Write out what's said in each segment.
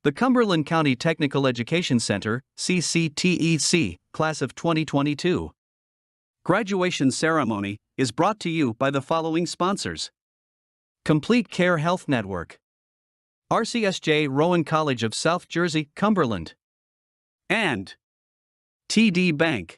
The Cumberland County Technical Education Center, CCTEC, Class of 2022. Graduation ceremony is brought to you by the following sponsors: Complete Care Health Network, RCSJ Rowan College of South Jersey, Cumberland, and TD Bank.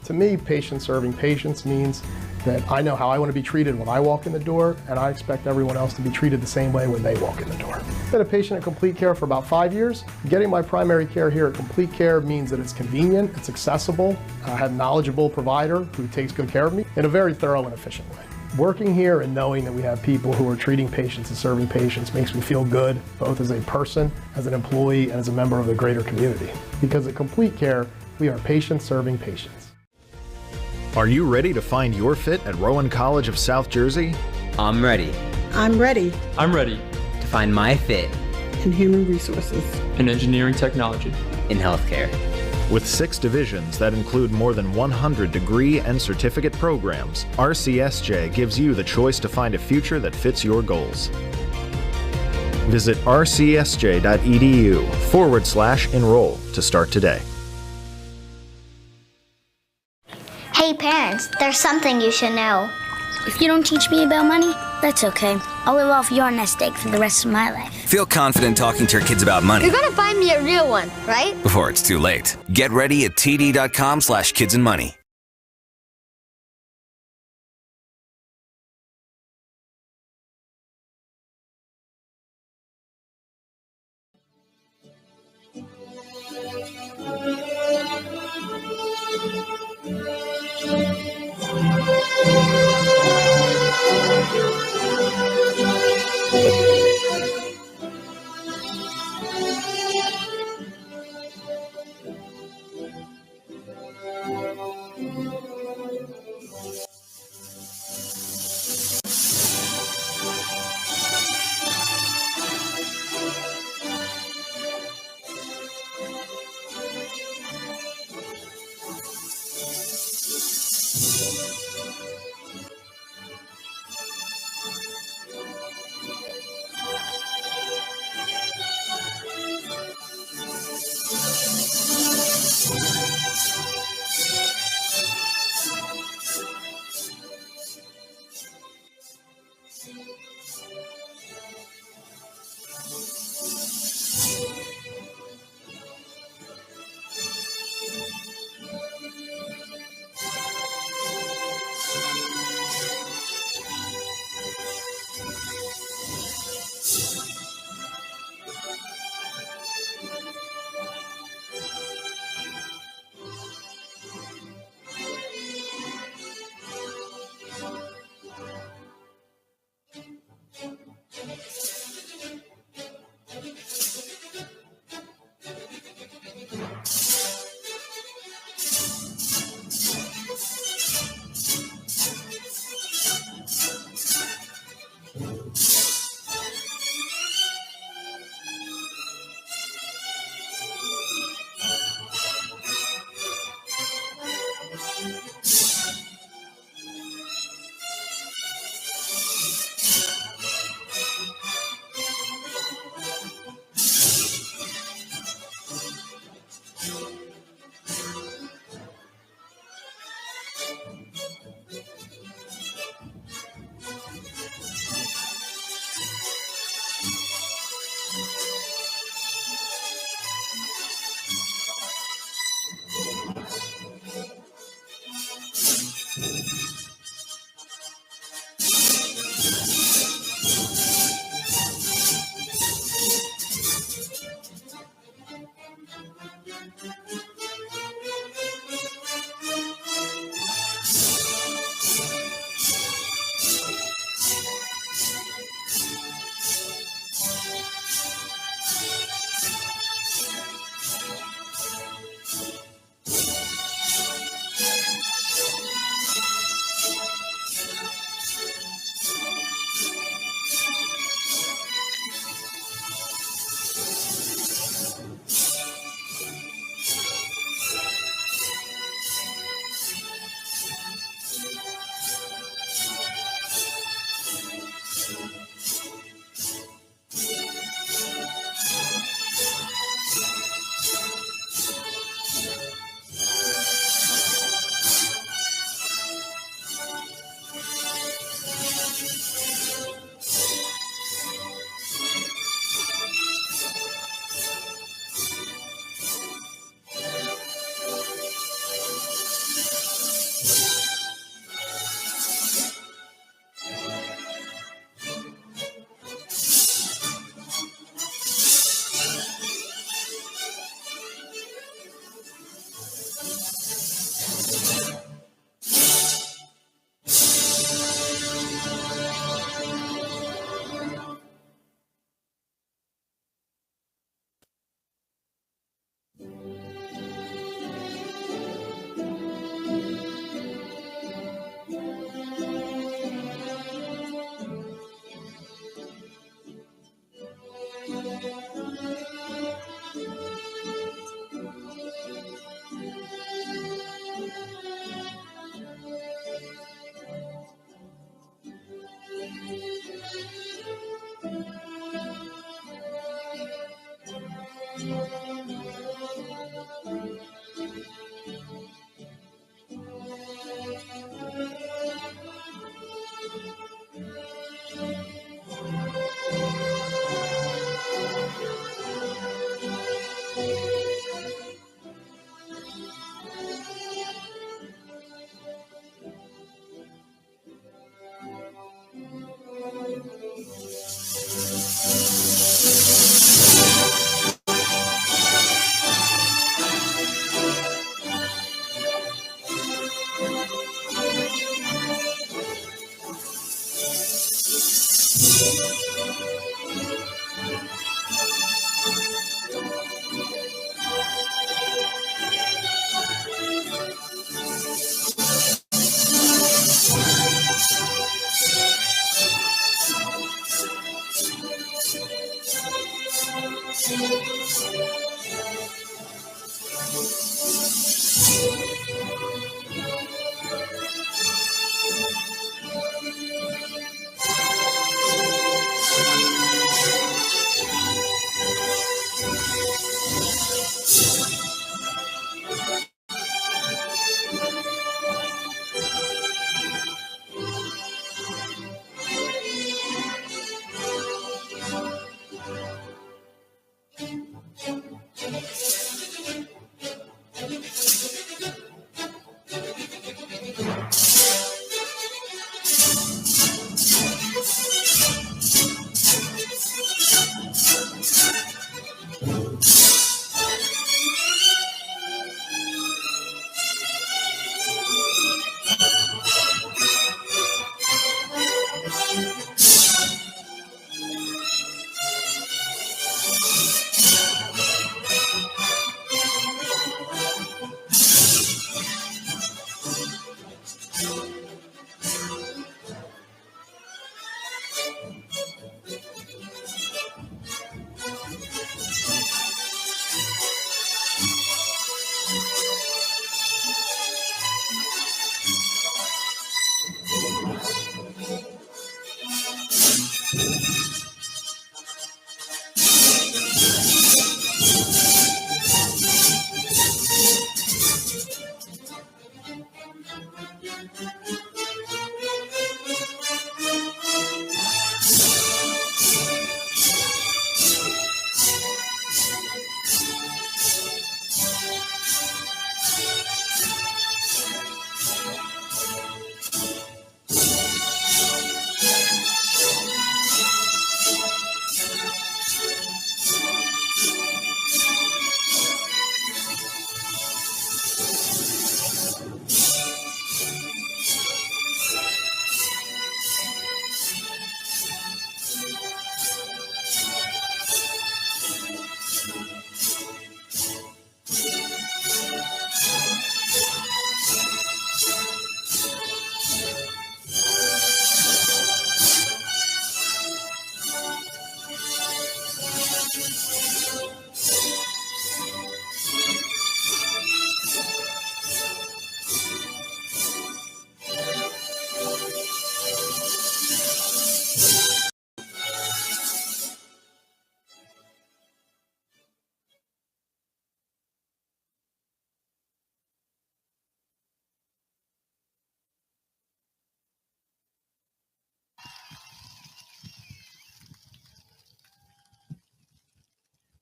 To me, patient serving patients means that I know how I want to be treated when I walk in the door, and I expect everyone else to be treated the same way when they walk in the door. I've been a patient at Complete Care for about 5 years. Getting my primary care here at Complete Care means that it's convenient, it's accessible, I have a knowledgeable provider who takes good care of me in a very thorough and efficient way. Working here and knowing that we have people who are treating patients and serving patients makes me feel good, both as a person, as an employee, and as a member of the greater community. Because at Complete Care, we are patients serving patients. Are you ready to find your fit at Rowan College of South Jersey? I'm ready. I'm ready. I'm ready to find my fit in human resources, in engineering technology, in healthcare. With 6 divisions that include more than 100 degree and certificate programs, RCSJ gives you the choice to find a future that fits your goals. Visit rcsj.edu/enroll to start today. Hey parents, there's something you should know. If you don't teach me about money, that's okay. I'll live off your nest egg for the rest of my life. Feel confident talking to your kids about money. You're gonna find me a real one, right? Before it's too late. Get ready at td.com/kidsandmoney.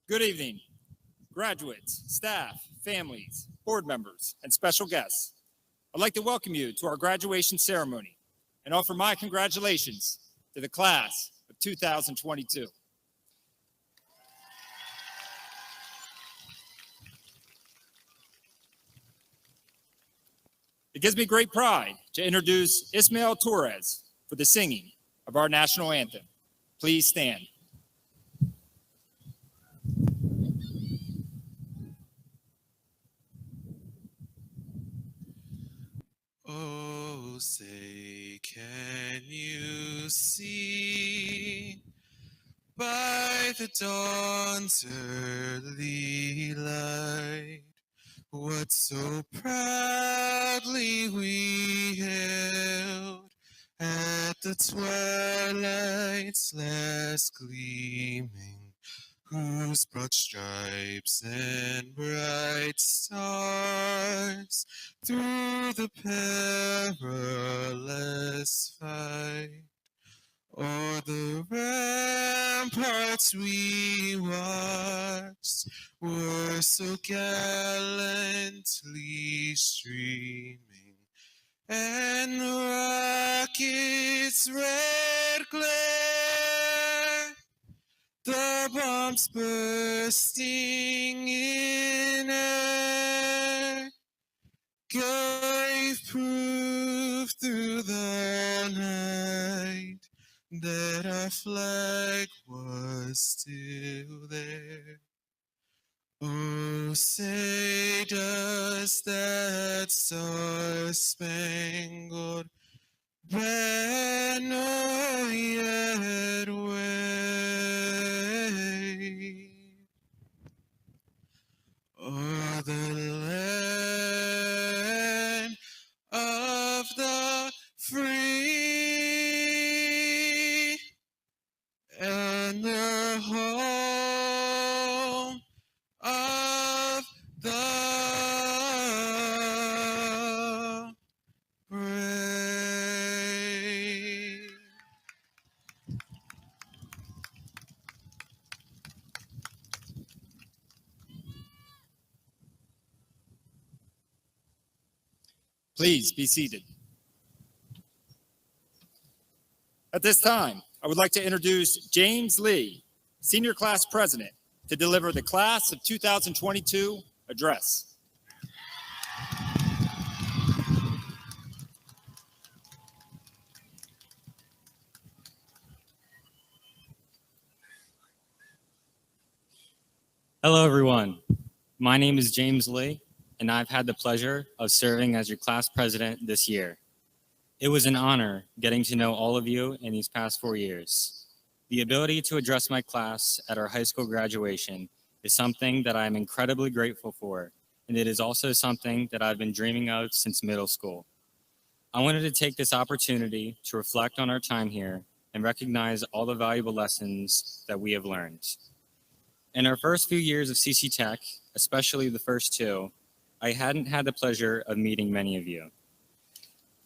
Good evening, graduates, staff, families, board members, and special guests. I'd like to welcome you to our graduation ceremony and offer my congratulations to the class of 2022. It gives me great pride to introduce Ismail Torres for the singing of our national anthem. Please stand. Oh, say, can you see by the dawn's early light what so proudly we held at the twilight's last gleaming, whose broad stripes and bright stars through the perilous fight o'er the ramparts we watched were so gallantly streaming, and the rocket's red glare, the bombs bursting in air, gave proof through the night that our flag was still there. Oh, say does that star-spangled banner yet wave o'er the land of the free and the home of the brave. Please be seated. At this time, I would like to introduce James Lee, Senior Class President, to deliver the Class of 2022 address. Hello, everyone. My name is James Lee, and I've had the pleasure of serving as your class president this year. It was an honor getting to know all of you in these past 4 years. The ability to address my class at our high school graduation is something that I'm incredibly grateful for, and it is also something that I've been dreaming of since middle school. I wanted to take this opportunity to reflect on our time here and recognize all the valuable lessons that we have learned. In our first few years of CCTEC, especially the first two, I hadn't had the pleasure of meeting many of you.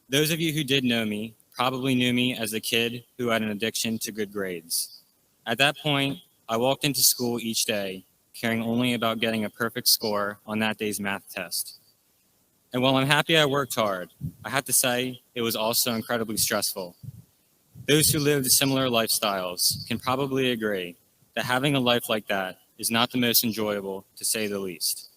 Those of you who did know me probably knew me as a kid who had an addiction to good grades. At that point, I walked into school each day caring only about getting a perfect score on that day's math test. And while I'm happy I worked hard, I have to say it was also incredibly stressful. Those who lived similar lifestyles can probably agree that having a life like that is not the most enjoyable, to say the least.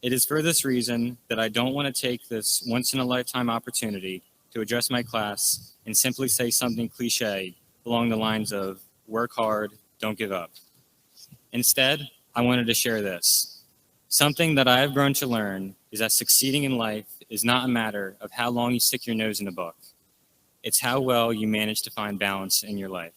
It is for this reason that I don't want to take this once-in-a-lifetime opportunity to address my class and simply say something cliche along the lines of work hard, don't give up. Instead, I wanted to share this. Something that I have grown to learn is that succeeding in life is not a matter of how long you stick your nose in a book. It's how well you manage to find balance in your life.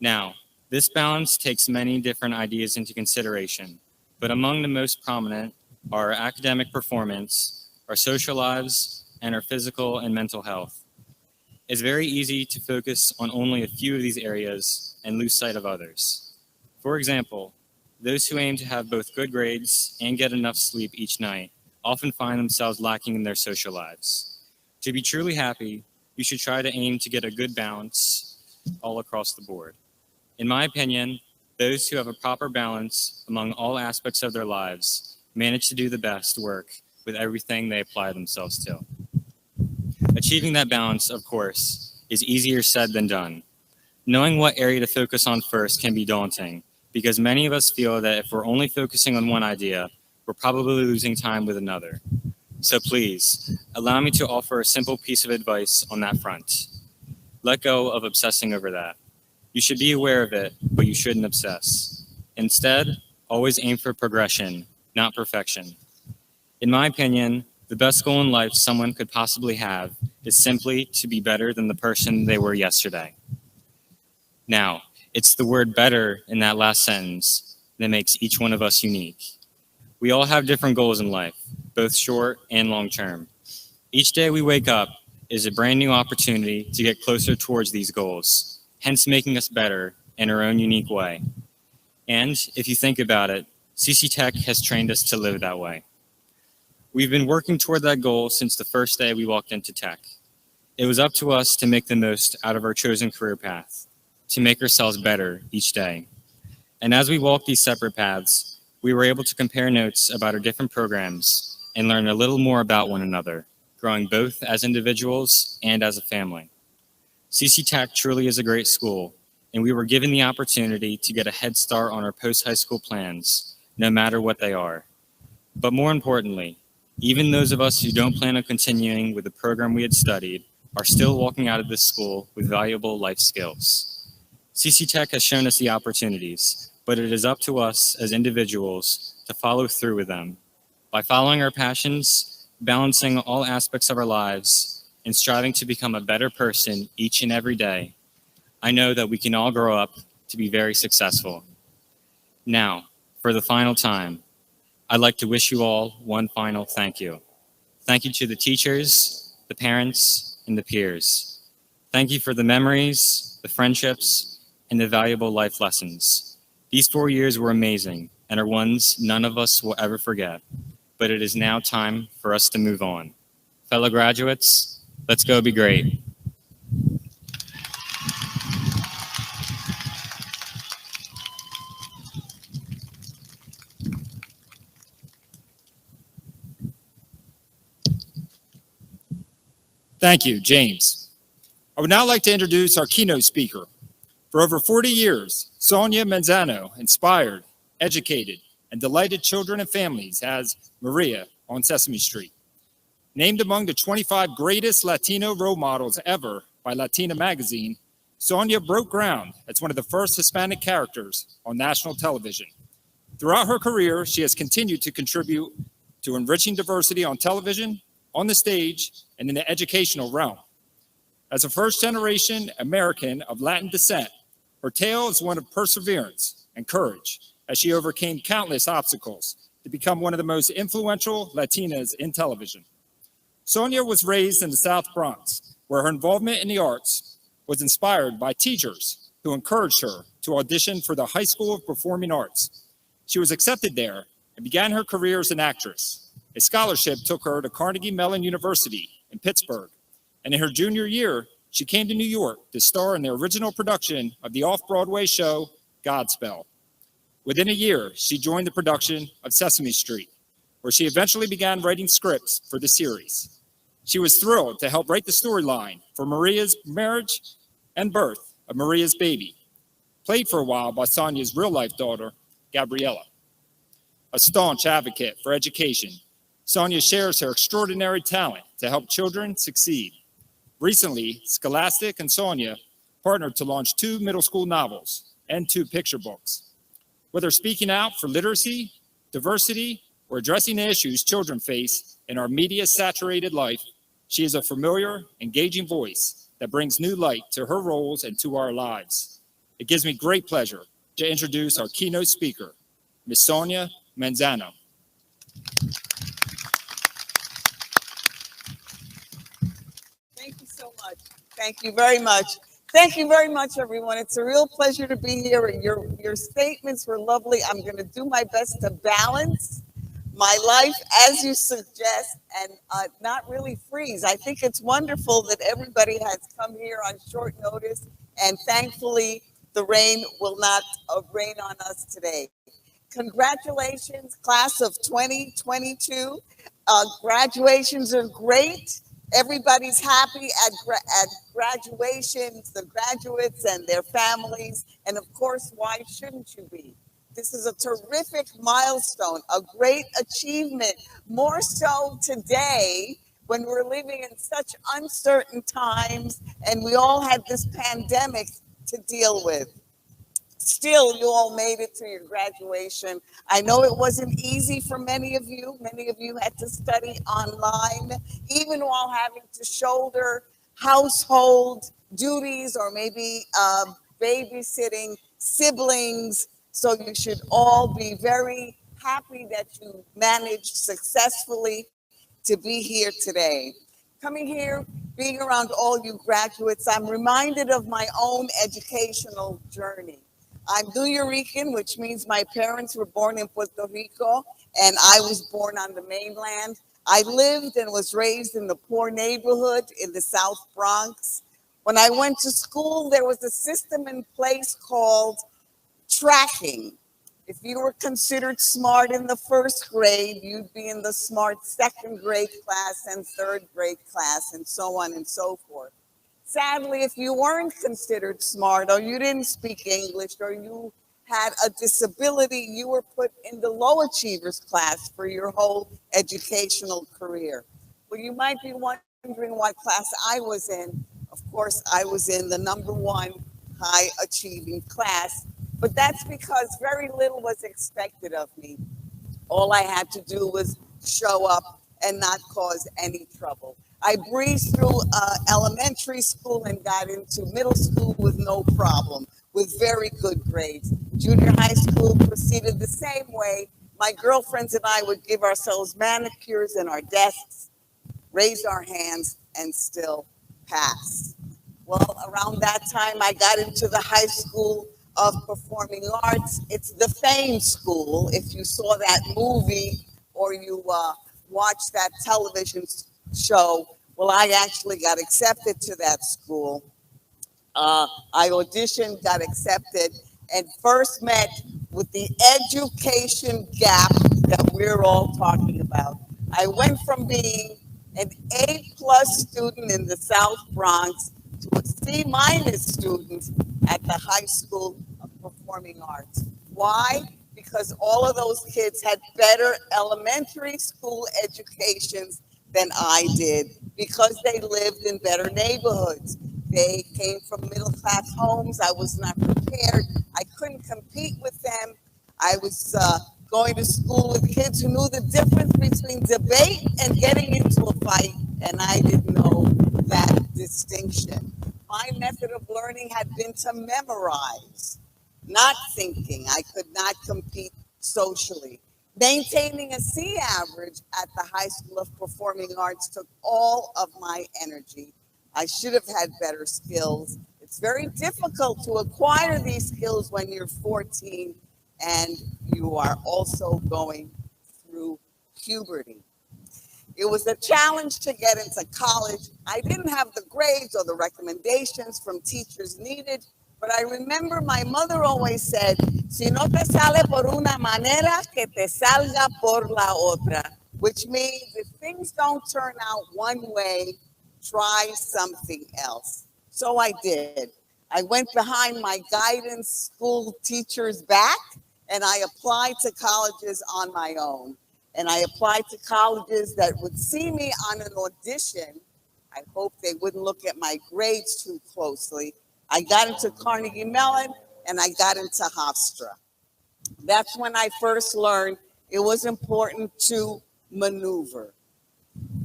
Now, this balance takes many different ideas into consideration, but among the most prominent are our academic performance, our social lives, and our physical and mental health. It's very easy to focus on only a few of these areas and lose sight of others. For example, those who aim to have both good grades and get enough sleep each night often find themselves lacking in their social lives. To be truly happy, you should try to aim to get a good balance all across the board. In my opinion, those who have a proper balance among all aspects of their lives manage to do the best work with everything they apply themselves to. Achieving that balance, of course, is easier said than done. Knowing what area to focus on first can be daunting, because many of us feel that if we're only focusing on one idea, we're probably losing time with another. So please, allow me to offer a simple piece of advice on that front. Let go of obsessing over that. You should be aware of it, but you shouldn't obsess. Instead, always aim for progression, not perfection. In my opinion, the best goal in life someone could possibly have is simply to be better than the person they were yesterday. Now, it's the word better in that last sentence that makes each one of us unique. We all have different goals in life, both short and long term. Each day we wake up is a brand new opportunity to get closer towards these goals, hence making us better in our own unique way. And if you think about it, CCTEC has trained us to live that way. We've been working toward that goal since the first day we walked into tech. It was up to us to make the most out of our chosen career path, to make ourselves better each day. And as we walked these separate paths, we were able to compare notes about our different programs and learn a little more about one another, growing both as individuals and as a family. CCTEC truly is a great school, and we were given the opportunity to get a head start on our post-high school plans, no matter what they are. But more importantly, even those of us who don't plan on continuing with the program we had studied are still walking out of this school with valuable life skills. CCTEC has shown us the opportunities, but it is up to us as individuals to follow through with them. By following our passions, balancing all aspects of our lives, and striving to become a better person each and every day, I know that we can all grow up to be very successful. Now, for the final time, I'd like to wish you all one final thank you. Thank you to the teachers, the parents, and the peers. Thank you for the memories, the friendships, and the valuable life lessons. These 4 years were amazing and are ones none of us will ever forget. But it is now time for us to move on. Fellow graduates, let's go be great. Thank you, James. I would now like to introduce our keynote speaker. For over 40 years, Sonja Manzano inspired, educated, and delighted children and families as Maria on Sesame Street. Named among the 25 greatest Latino role models ever by Latina magazine, Sonja broke ground as one of the first Hispanic characters on national television. Throughout her career, she has continued to contribute to enriching diversity on television, on the stage, and in the educational realm. As a first-generation American of Latin descent, her tale is one of perseverance and courage as she overcame countless obstacles to become one of the most influential Latinas in television. Sonja was raised in the South Bronx, where her involvement in the arts was inspired by teachers who encouraged her to audition for the High School of Performing Arts. She was accepted there and began her career as an actress. A scholarship took her to Carnegie Mellon University in Pittsburgh, and in her junior year, she came to New York to star in the original production of the off-Broadway show Godspell. Within a year, she joined the production of Sesame Street, where she eventually began writing scripts for the series. She was thrilled to help write the storyline for Maria's marriage and birth of Maria's baby, played for a while by Sonja's real-life daughter, Gabriella. A staunch advocate for education, Sonja shares her extraordinary talent to help children succeed. Recently, Scholastic and Sonja partnered to launch 2 middle school novels and 2 picture books. Whether speaking out for literacy, diversity, or addressing the issues children face in our media-saturated life, she is a familiar, engaging voice that brings new light to her roles and to our lives. It gives me great pleasure to introduce our keynote speaker, Ms. Sonja Manzano. Thank you so much. Thank you very much. Thank you very much, everyone. It's a real pleasure to be here. Your statements were lovely. I'm going to do my best to balance my life as you suggest and not really freeze. I think it's wonderful that everybody has come here on short notice, and thankfully the rain will not rain on us today. Congratulations, class of 2022. Graduations are great. Everybody's happy at graduations, the graduates and their families. And of course, why shouldn't you be? This is a terrific milestone, a great achievement, more so today when we're living in such uncertain times and we all had this pandemic to deal with. Still, you all made it to your graduation. I know it wasn't easy for many of you. Many of you had to study online, even while having to shoulder household duties or maybe babysitting siblings. So you should all be very happy that you managed successfully to be here today. Coming here, being around all you graduates, I'm reminded of my own educational journey. I'm Nuyorican, which means my parents were born in Puerto Rico and I was born on the mainland. I lived and was raised in the poor neighborhood in the South Bronx. When I went to school, there was a system in place called tracking. If you were considered smart in the first grade, you'd be in the smart second grade class and third grade class and so on and so forth. Sadly, if you weren't considered smart or you didn't speak English or you had a disability, you were put in the low achievers class for your whole educational career. Well, you might be wondering what class I was in. Of course, I was in the #1 high achieving class, but that's because very little was expected of me. All I had to do was show up and not cause any trouble. I breezed through elementary school and got into middle school with no problem, with very good grades. Junior high school proceeded the same way. My girlfriends and I would give ourselves manicures in our desks, raise our hands, and still pass. Well, around that time, I got into the High School of Performing Arts. It's the Fame School. If you saw that movie or you watched that television show, well, I actually got accepted to that school. I auditioned, got accepted, and first met with the education gap that we're all talking about. I went from being an A+ student in the South Bronx to a C- student at the High School of Performing Arts. Why? Because all of those kids had better elementary school educations than I did, because they lived in better neighborhoods. They came from middle-class homes. I was not prepared. I couldn't compete with them. I was going to school with kids who knew the difference between debate and getting into a fight, and I didn't know that distinction. My method of learning had been to memorize, not thinking. I could not compete socially. Maintaining a C average at the High School of Performing Arts took all of my energy. I should have had better skills. It's very difficult to acquire these skills when you're 14 and you are also going through puberty. It was a challenge to get into college. I didn't have the grades or the recommendations from teachers needed, but I remember my mother always said, si no te sale por una manera, que te salga por la otra, which means if things don't turn out one way, try something else. So I did. I went behind my guidance school teacher's back and I applied to colleges on my own. And I applied to colleges that would see me on an audition. I hope they wouldn't look at my grades too closely. I got into Carnegie Mellon and I got into Hofstra. That's when I first learned it was important to maneuver.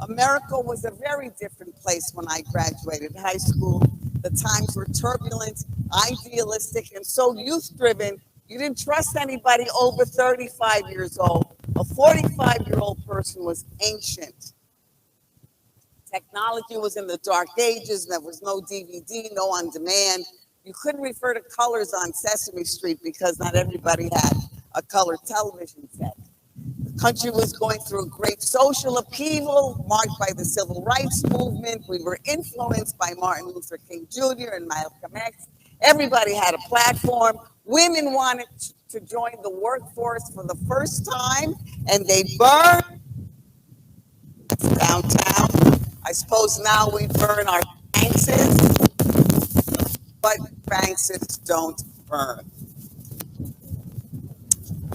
America was a very different place when I graduated high school. The times were turbulent, idealistic, and so youth-driven. You didn't trust anybody over 35 years old. A 45-year-old person was ancient. Technology was in the dark ages. There was no DVD, no on demand. You couldn't refer to colors on Sesame Street because not everybody had a color television set. The country was going through a great social upheaval marked by the civil rights movement. We were influenced by Martin Luther King Jr. and Malcolm X. Everybody had a platform. Women wanted to join the workforce for the first time, and they burned downtown. I suppose now we burn our Banks's, but Banks's don't burn.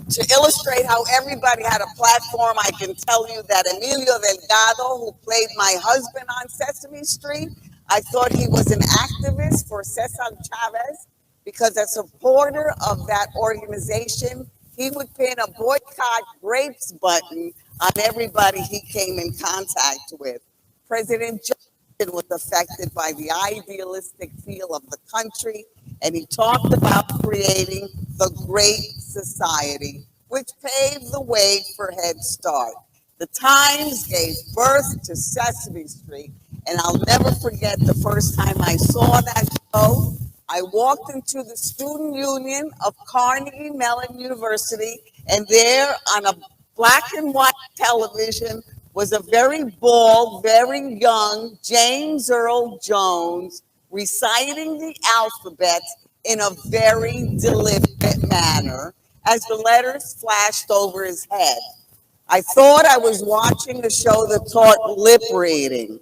To illustrate how everybody had a platform, I can tell you that Emilio Delgado, who played my husband on Sesame Street, I thought he was an activist for Cesar Chavez because as a supporter of that organization, he would pin a boycott grapes button on everybody he came in contact with. President Johnson was affected by the idealistic feel of the country, and he talked about creating the Great Society, which paved the way for Head Start. The Times gave birth to Sesame Street, and I'll never forget the first time I saw that show. I walked into the Student Union of Carnegie Mellon University, and there on a black and white television was a very bald, very young James Earl Jones reciting the alphabet in a very deliberate manner as the letters flashed over his head. I thought I was watching a show that taught lip reading.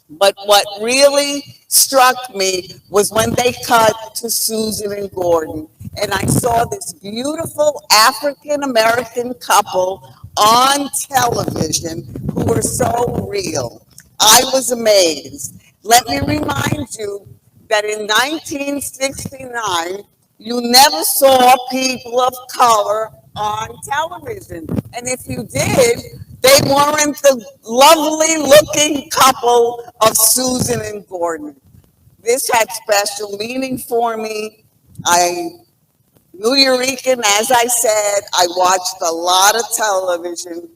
But what really struck me was when they cut to Susan and Gordon, and I saw this beautiful African-American couple on television who were so real. I was amazed. Let me remind you that in 1969, you never saw people of color on television. And if you did, they weren't the lovely looking couple of Susan and Gordon. This had special meaning for me. New Yorican, as I said, I watched a lot of television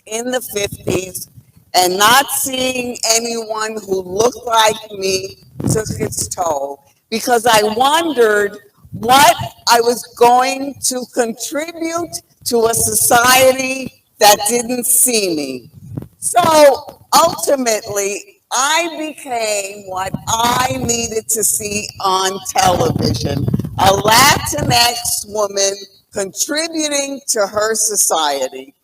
in the 50s, and not seeing anyone who looked like me took its toll, because I wondered what I was going to contribute to a society that didn't see me. So ultimately, I became what I needed to see on television, a Latinx woman contributing to her society.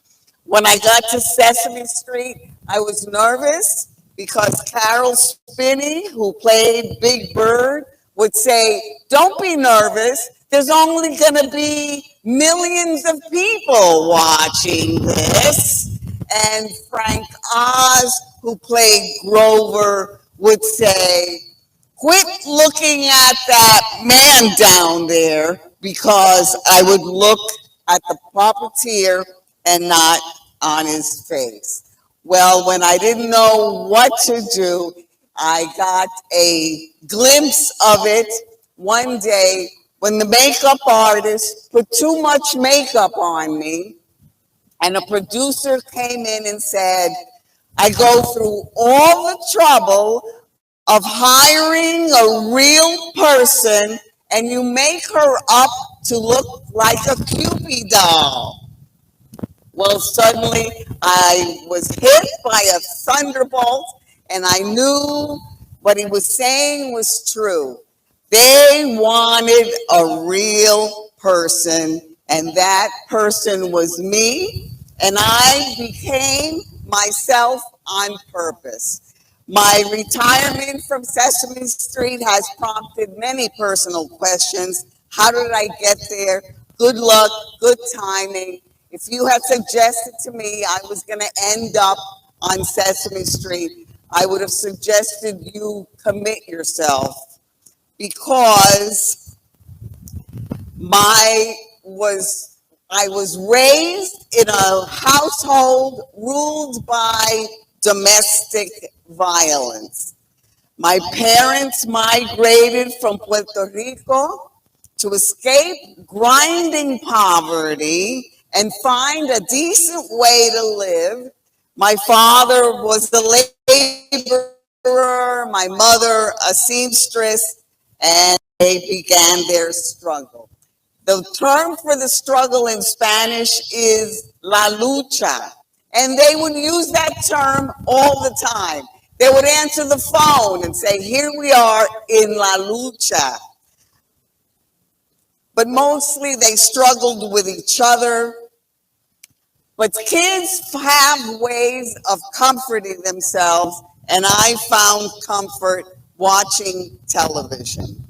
When I got to Sesame Street, I was nervous because Carol Spinney, who played Big Bird, would say, "Don't be nervous. There's only going to be millions of people watching this." And Frank Oz, who played Grover, would say, "Quit looking at that man down there," because I would look at the puppeteer and not on his face. Well, when I didn't know what to do, I got a glimpse of it one day when the makeup artist put too much makeup on me, and a producer came in and said, "I go through all the trouble of hiring a real person, and you make her up to look like a Cupid doll." Well, suddenly I was hit by a thunderbolt, and I knew what he was saying was true. They wanted a real person, and that person was me, and I became myself on purpose. My retirement from Sesame Street has prompted many personal questions. How did I get there? Good luck, good timing. If you had suggested to me I was going to end up on Sesame Street, I would have suggested you commit yourself, because I was raised in a household ruled by domestic violence. My parents migrated from Puerto Rico to escape grinding poverty and find a decent way to live. My father was a laborer, my mother a seamstress, and they began their struggle. The term for the struggle in Spanish is la lucha, and they would use that term all the time. They would answer the phone and say, "Here we are in la lucha." but mostly they struggled with each other. But kids have ways of comforting themselves, and I found comfort watching television.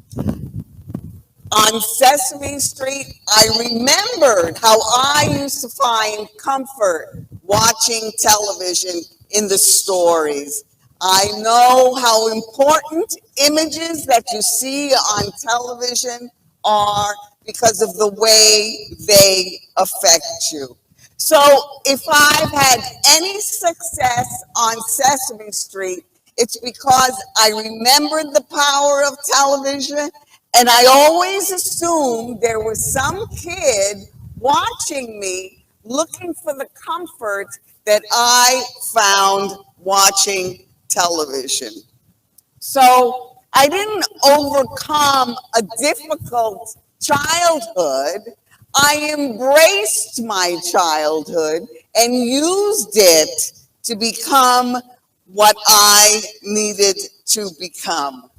On Sesame Street, I remembered how I used to find comfort watching television in the stories. I know how important images that you see on television are because of the way they affect you. So if I've had any success on Sesame Street, it's because I remembered the power of television, and I always assumed there was some kid watching me looking for the comfort that I found watching television. So I didn't overcome a difficult childhood. I embraced my childhood and used it to become what I needed to become.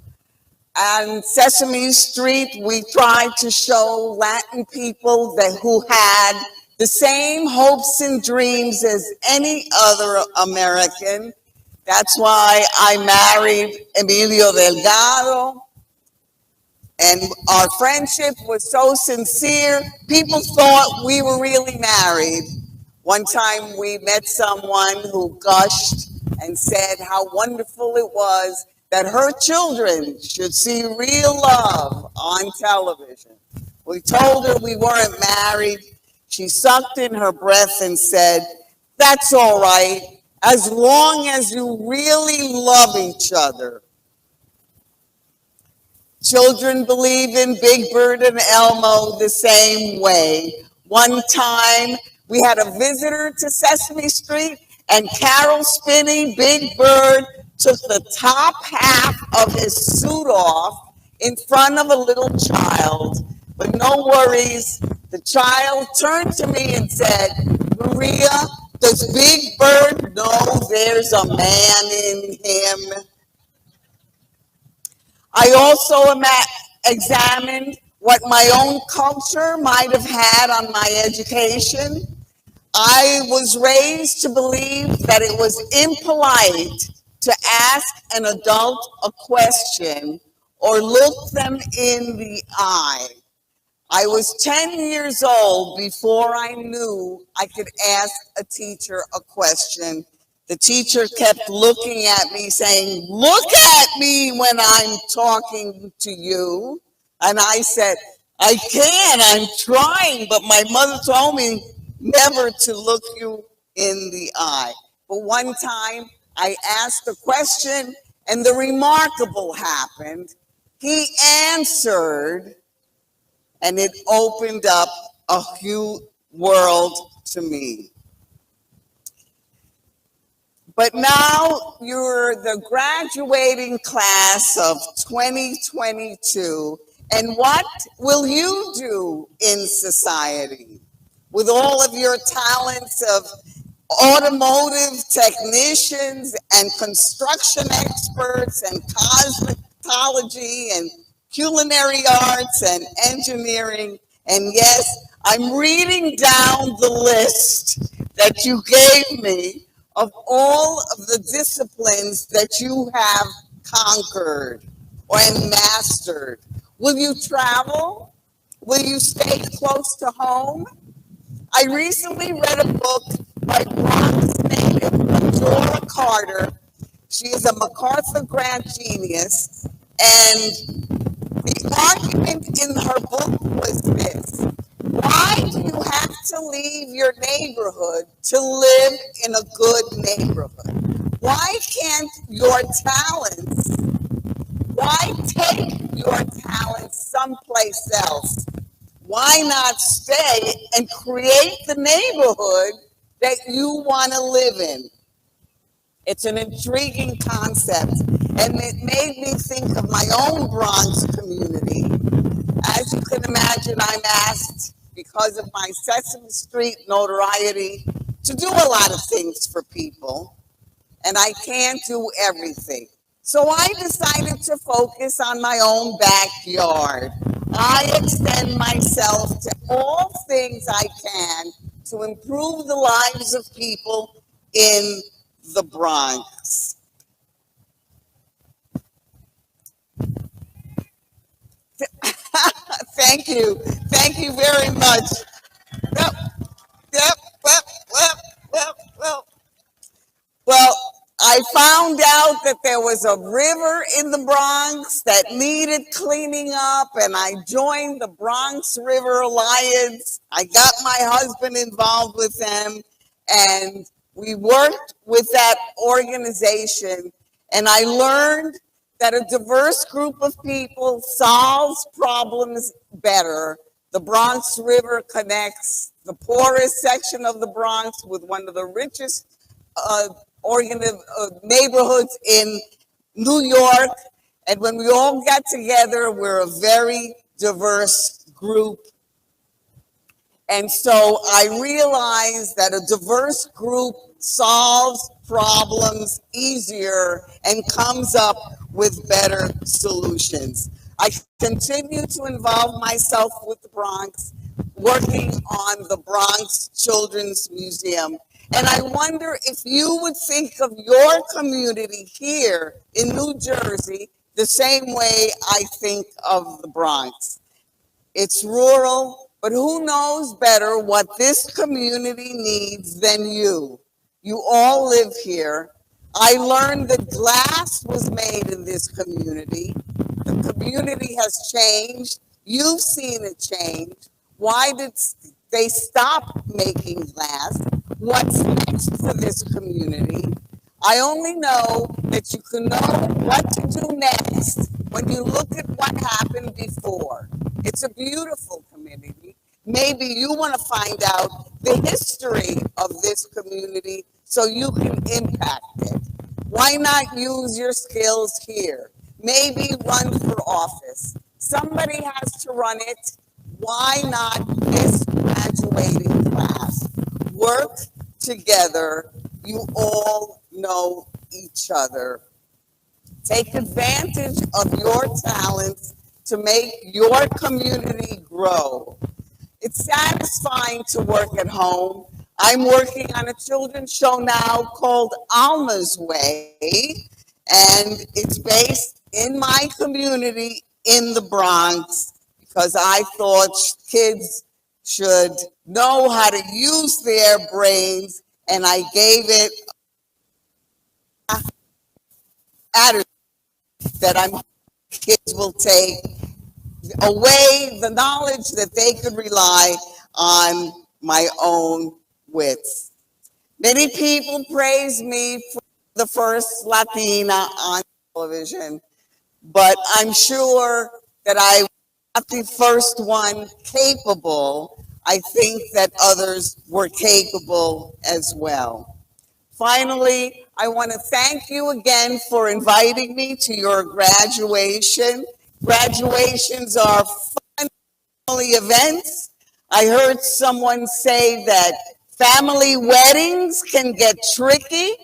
On Sesame Street, we tried to show Latin people who had the same hopes and dreams as any other American. That's why I married Emilio Delgado, and our friendship was so sincere, people thought we were really married. One time we met someone who gushed and said how wonderful it was that her children should see real love on television. We told her we weren't married. She sucked in her breath and said, "That's all right, as long as you really love each other." Children believe in Big Bird and Elmo the same way. One time we had a visitor to Sesame Street, and Carol Spinney, Big Bird, took the top half of his suit off in front of a little child. But no worries, the child turned to me and said, "Maria, does Big Bird know there's a man in him?" I also examined what my own culture might have had on my education. I was raised to believe that it was impolite to ask an adult a question or look them in the eye. I was 10 years old before I knew I could ask a teacher a question. The teacher kept looking at me saying, "Look at me when I'm talking to you." And I said, "I can, I'm trying, but my mother told me never to look you in the eye." But one time I asked a question and the remarkable happened. He answered, and it opened up a new world to me. But now you're the graduating class of 2022, and what will you do in society with all of your talents of automotive technicians and construction experts and cosmetology and culinary arts and engineering? And yes, I'm reading down the list that you gave me of all of the disciplines that you have conquered and mastered. Will you travel? Will you stay close to home? I recently read a book by Bronx native Dora Carter. She is a MacArthur Grant genius, and the argument in her book was this: why do you have to leave your neighborhood to live in a good neighborhood? Why can't your talents, why take your talents someplace else? Why not stay and create the neighborhood that you want to live in? It's an intriguing concept, and it made me think of my own Bronx community. As you can imagine, I'm asked, because of my Sesame Street notoriety, to do a lot of things for people, and I can't do everything. So I decided to focus on my own backyard. I extend myself to all things I can to improve the lives of people in the Bronx. Thank you. Thank you very much. Well, I found out that there was a river in the Bronx that needed cleaning up, and I joined the Bronx River Alliance. I got my husband involved with them, and we worked with that organization, and I learned that a diverse group of people solves problems better. The Bronx River connects the poorest section of the Bronx with one of the richest neighborhoods in New York. And when we all got together, we're a very diverse group. And so I realized that a diverse group solves problems easier and comes up with better solutions. I continue to involve myself with the Bronx, working on the Bronx Children's Museum. And I wonder if you would think of your community here in New Jersey the same way I think of the Bronx. It's rural, but who knows better what this community needs than you? You all live here. I learned that glass was made in this community. The community has changed. You've seen it change. Why did they stop making glass? What's next for this community? I only know that you can know what to do next when you look at what happened before. It's a beautiful community. Maybe you want to find out the history of this community so you can impact it. Why not use your skills here? Maybe run for office. Somebody has to run it. Why not this graduating class? Work together. You all know each other. Take advantage of your talents to make your community grow. It's satisfying to work at home. I'm working on a children's show now called Alma's Way, and it's based in my community in the Bronx because I thought kids should know how to use their brains, and I gave it attitude that I'm kids will take away the knowledge that they could rely on my own wits. Many people praise me for the first Latina on television, but I'm sure that I was not the first one capable. I think that others were capable as well. Finally, I want to thank you again for inviting me to your graduation. Graduations are fun family events. I heard someone say that family weddings can get tricky.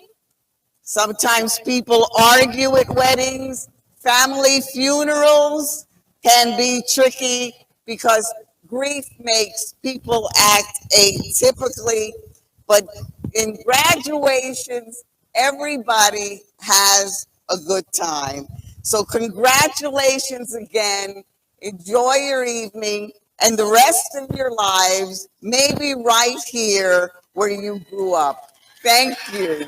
Sometimes people argue at weddings. Family funerals can be tricky because grief makes people act atypically. But in graduations, everybody has a good time. So congratulations again. Enjoy your evening and the rest of your lives, maybe right here where you grew up. Thank you.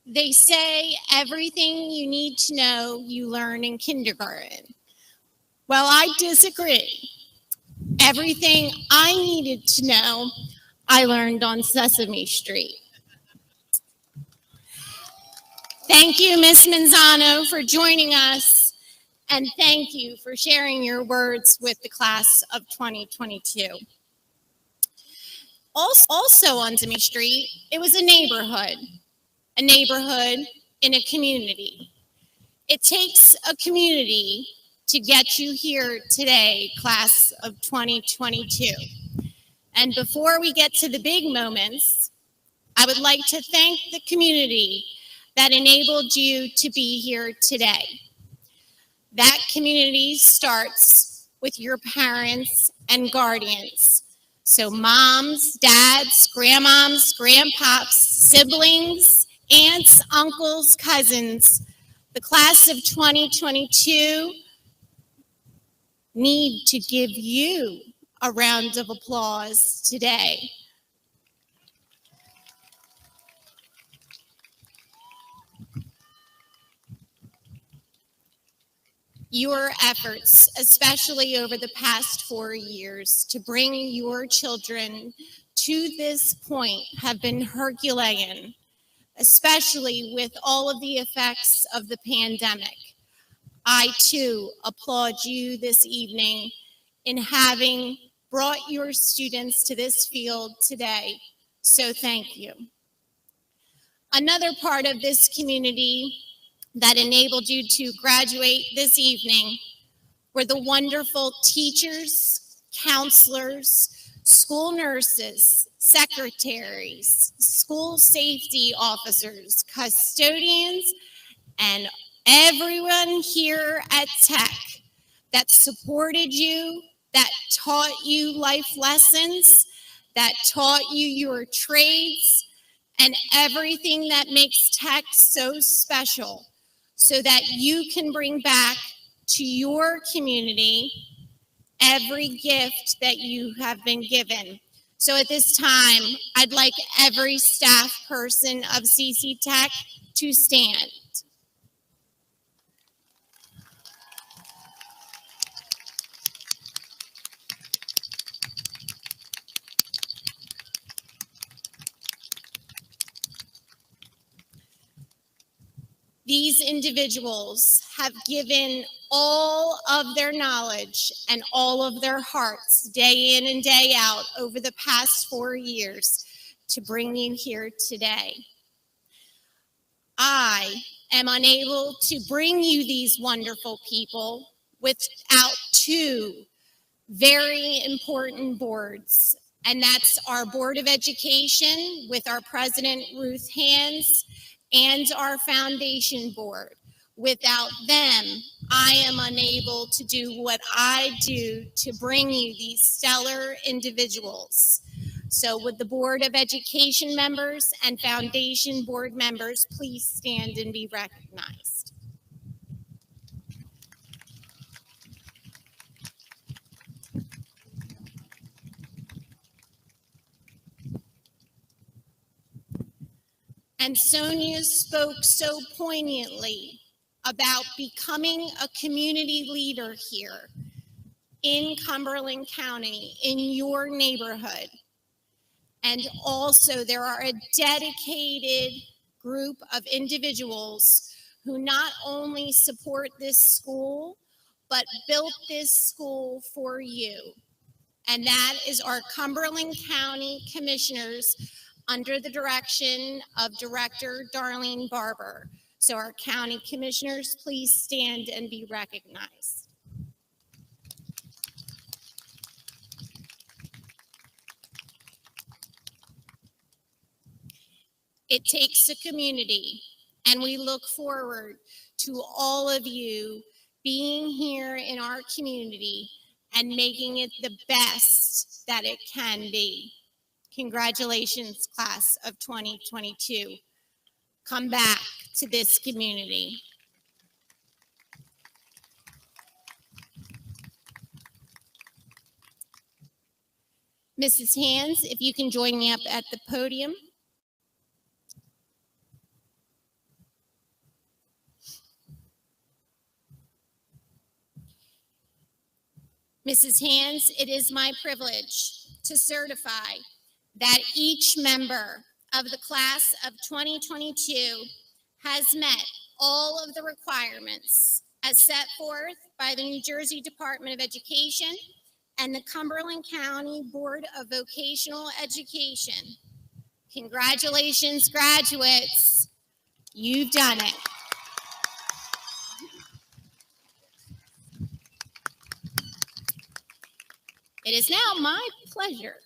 They say everything you need to know you learn in kindergarten. Well, I disagree. Everything I needed to know, I learned on Sesame Street. Thank you, Ms. Manzano, for joining us, and thank you for sharing your words with the class of 2022. Also on Sesame Street, it was a neighborhood in a community. It takes a community to get you here today, class of 2022. And before we get to the big moments, I would like to thank the community that enabled you to be here today. That community starts with your parents and guardians. So moms, dads, grandmoms, grandpops, siblings, aunts, uncles, cousins, the class of 2022 need to give you a round of applause today. Your efforts, especially over the past 4 years, to bring your children to this point have been Herculean, especially with all of the effects of the pandemic. I too applaud you this evening in having brought your students to this field today, so thank you. Another part of this community that enabled you to graduate this evening were the wonderful teachers, counselors, school nurses, secretaries, school safety officers, custodians, and everyone here at Tech that supported you, that taught you life lessons, that taught you your trades, and everything that makes Tech so special, so that you can bring back to your community every gift that you have been given. So at this time, I'd like every staff person of CCTEC to stand. These individuals have given all of their knowledge and all of their hearts day in and day out over the past 4 years to bring you here today. I am unable to bring you these wonderful people without two very important boards, and that's our Board of Education with our President, Ruth Hands, and our foundation board. Without them, I am unable to do what I do to bring you these stellar individuals. So would the Board of Education members and foundation board members please stand and be recognized? And Sonia spoke so poignantly about becoming a community leader here in Cumberland County, in your neighborhood. And also there are a dedicated group of individuals who not only support this school, but built this school for you. And that is our Cumberland County Commissioners under the direction of Director Darlene Barber. So our county commissioners, please stand and be recognized. It takes a community, and we look forward to all of you being here in our community and making it the best that it can be. Congratulations, class of 2022. Come back to this community. Mrs. Hands, if you can join me up at the podium. Mrs. Hands, it is my privilege to certify that each member of the class of 2022 has met all of the requirements as set forth by the New Jersey Department of Education and the Cumberland County Board of Vocational Education. Congratulations, graduates. You've done it. It is now my pleasure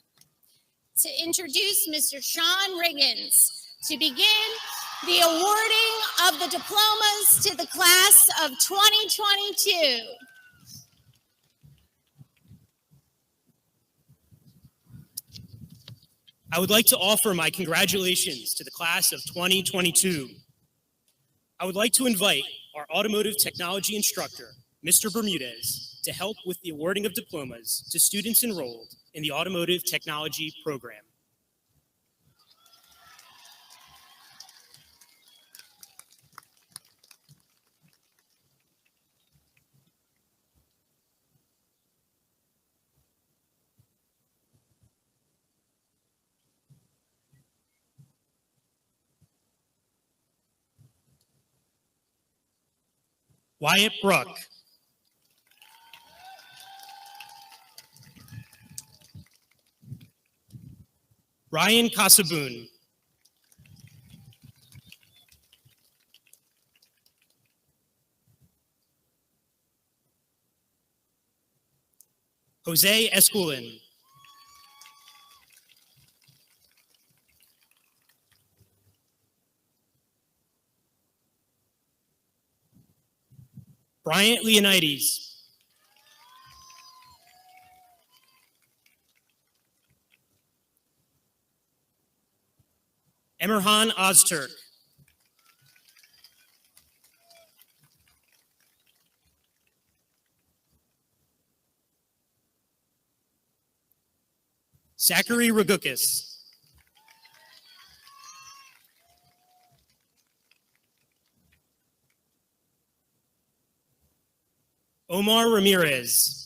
to introduce Mr. Sean Riggins to begin the awarding of the diplomas to the class of 2022. I would like to offer my congratulations to the class of 2022. I would like to invite our automotive technology instructor, Mr. Bermudez, to help with the awarding of diplomas to students enrolled in the automotive technology program. Wyatt Bruck. Ryan Casaboon. Jose Esculin. Bryant Leonides. Emirhan Ozturk. Zachary Ragukis. Omar Ramirez.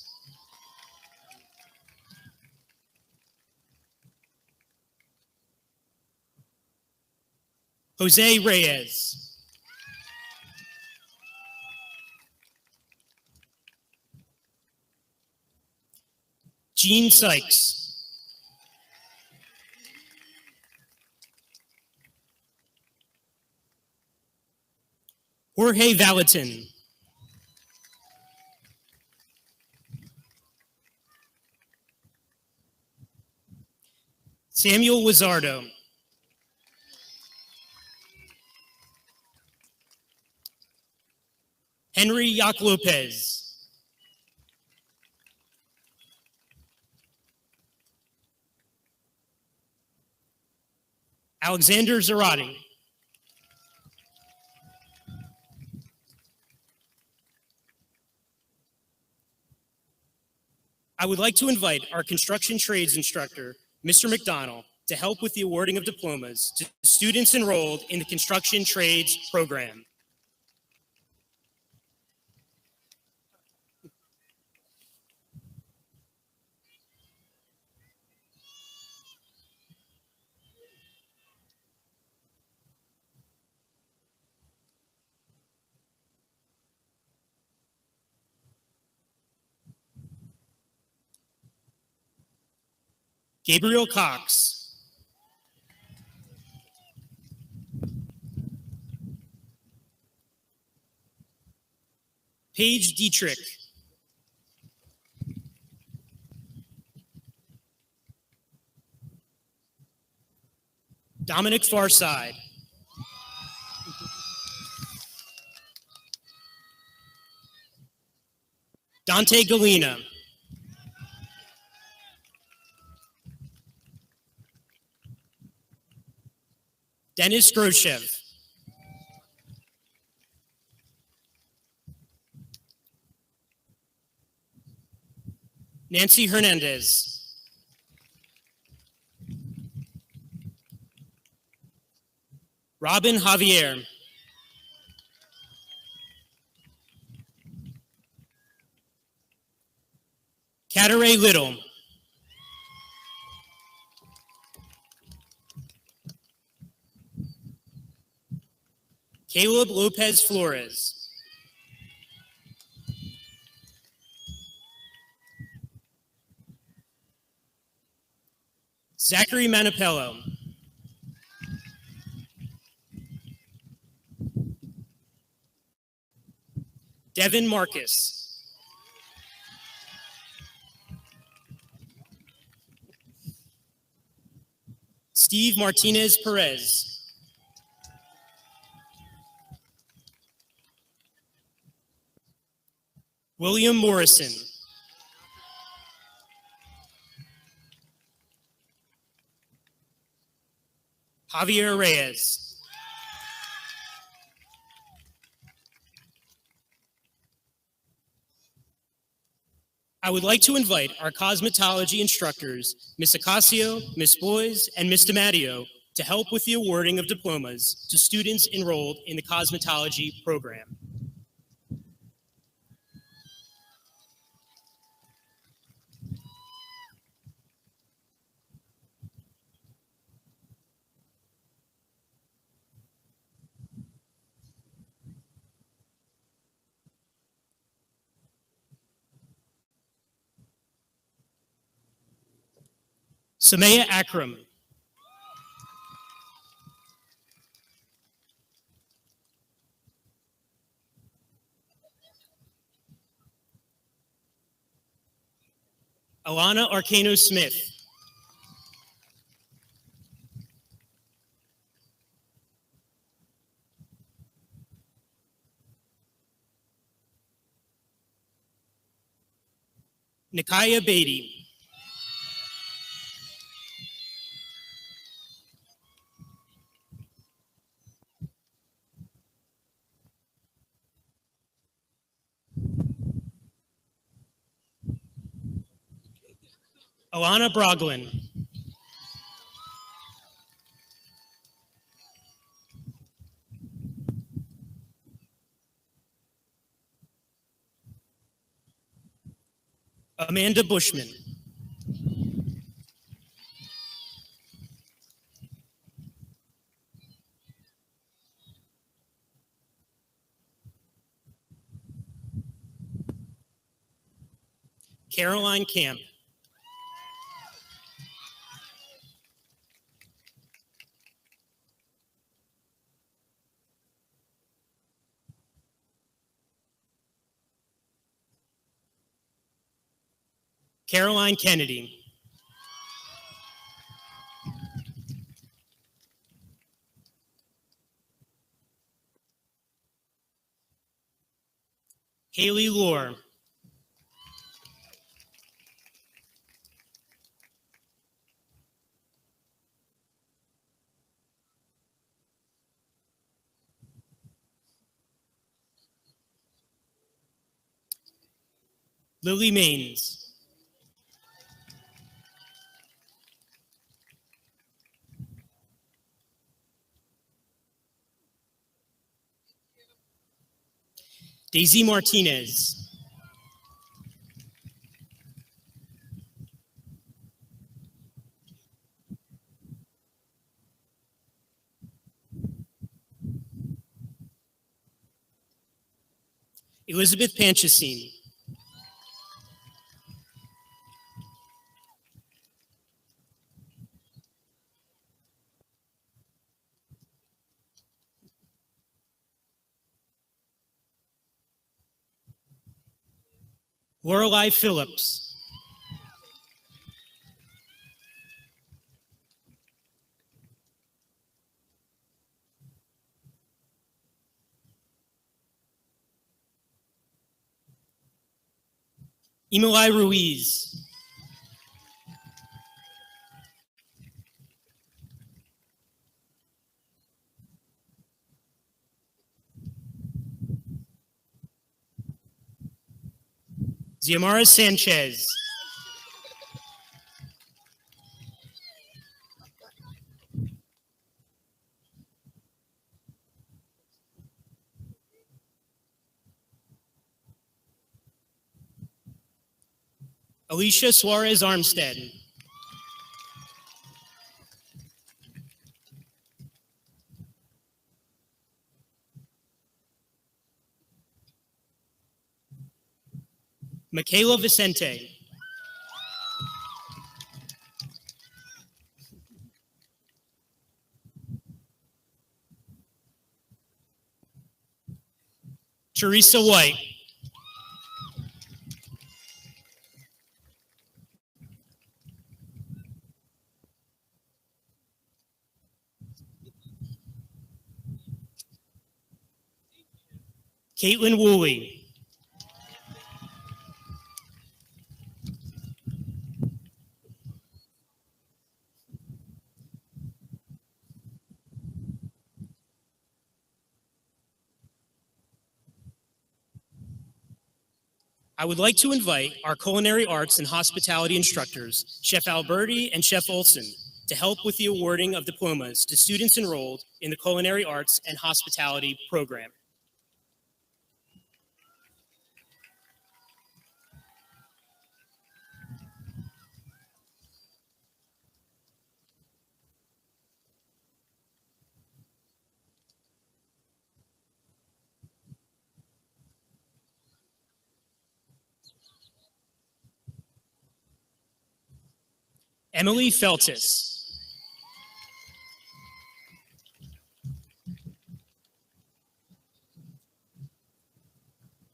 Jose Reyes. Gene Sykes. Jorge Valentin. Samuel Wizardo. Henry Yac Lopez. Alexander Zarati. I would like to invite our construction trades instructor, Mr. McDonald, to help with the awarding of diplomas to students enrolled in the construction trades program. Gabriel Cox. Paige Dietrich. Dominic Farside. Dante Galena. Dennis Groshev. Nancy Hernandez. Robin Javier. Cataray Little. Caleb Lopez Flores. Zachary Manapello. Devin Marcus. Steve Martinez Perez. William Morrison. Javier Reyes. I would like to invite our cosmetology instructors, Ms. Acasio, Ms. Boys, and Ms. DiMatteo, to help with the awarding of diplomas to students enrolled in the cosmetology program. Samaya Akram. Alana Arcano Smith. Nikaya Beatty. Alana Broglin. Amanda Bushman. Caroline Camp. Caroline Kennedy. Haley Lohr. Lily Maines. Daisy Martinez. Elizabeth Panchasine. Lorelei Phillips. Emily Ruiz. Xiomara Sanchez. Alicia Suarez Armstead. Michaela Vicente. Teresa White. Caitlin Woolley. I would like to invite our culinary arts and hospitality instructors, Chef Alberti and Chef Olson, to help with the awarding of diplomas to students enrolled in the culinary arts and hospitality program. Emily Feltis.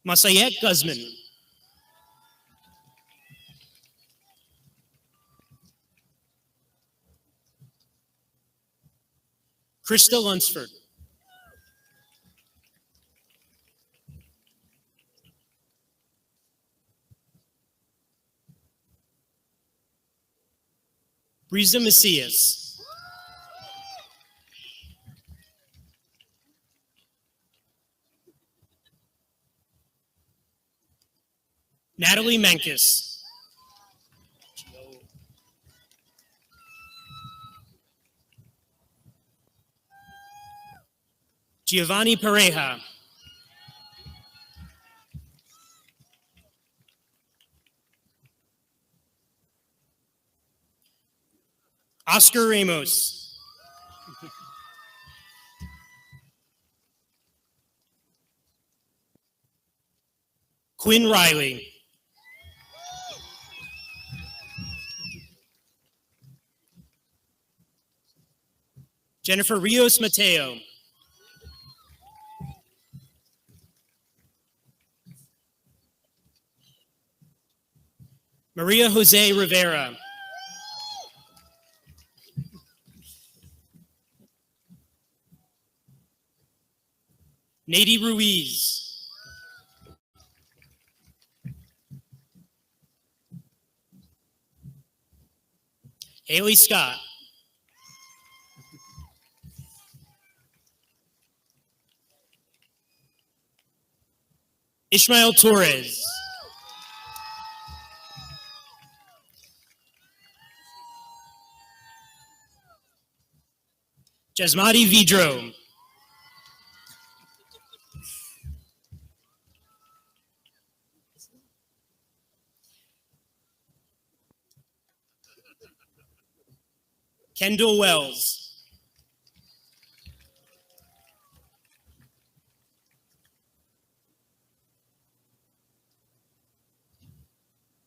Masayet Guzman. Krista Lunsford. Briza Macias. Natalie Menkes. Giovanni Pareja. Oscar Ramos. Quinn Riley. Jennifer Rios Mateo. Maria Jose Rivera. Nady Ruiz. Haley Scott. Ismail Torres. Jasmati Vidro. Kendall Wells.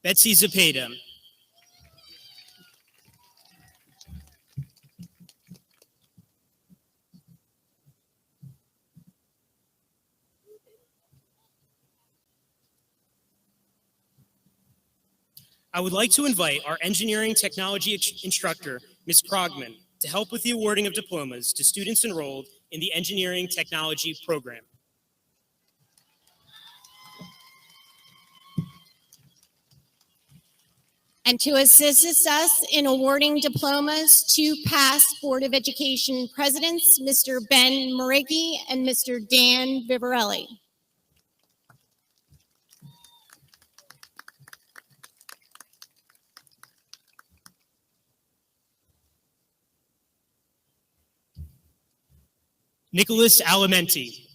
Betsy Zepeda. I would like to invite our engineering technology instructor, Ms. Krogman, to help with the awarding of diplomas to students enrolled in the engineering technology program. And to assist us in awarding diplomas to past Board of Education presidents, Mr. Ben Maricki and Mr. Dan Vivarelli. Nicholas Alimenti.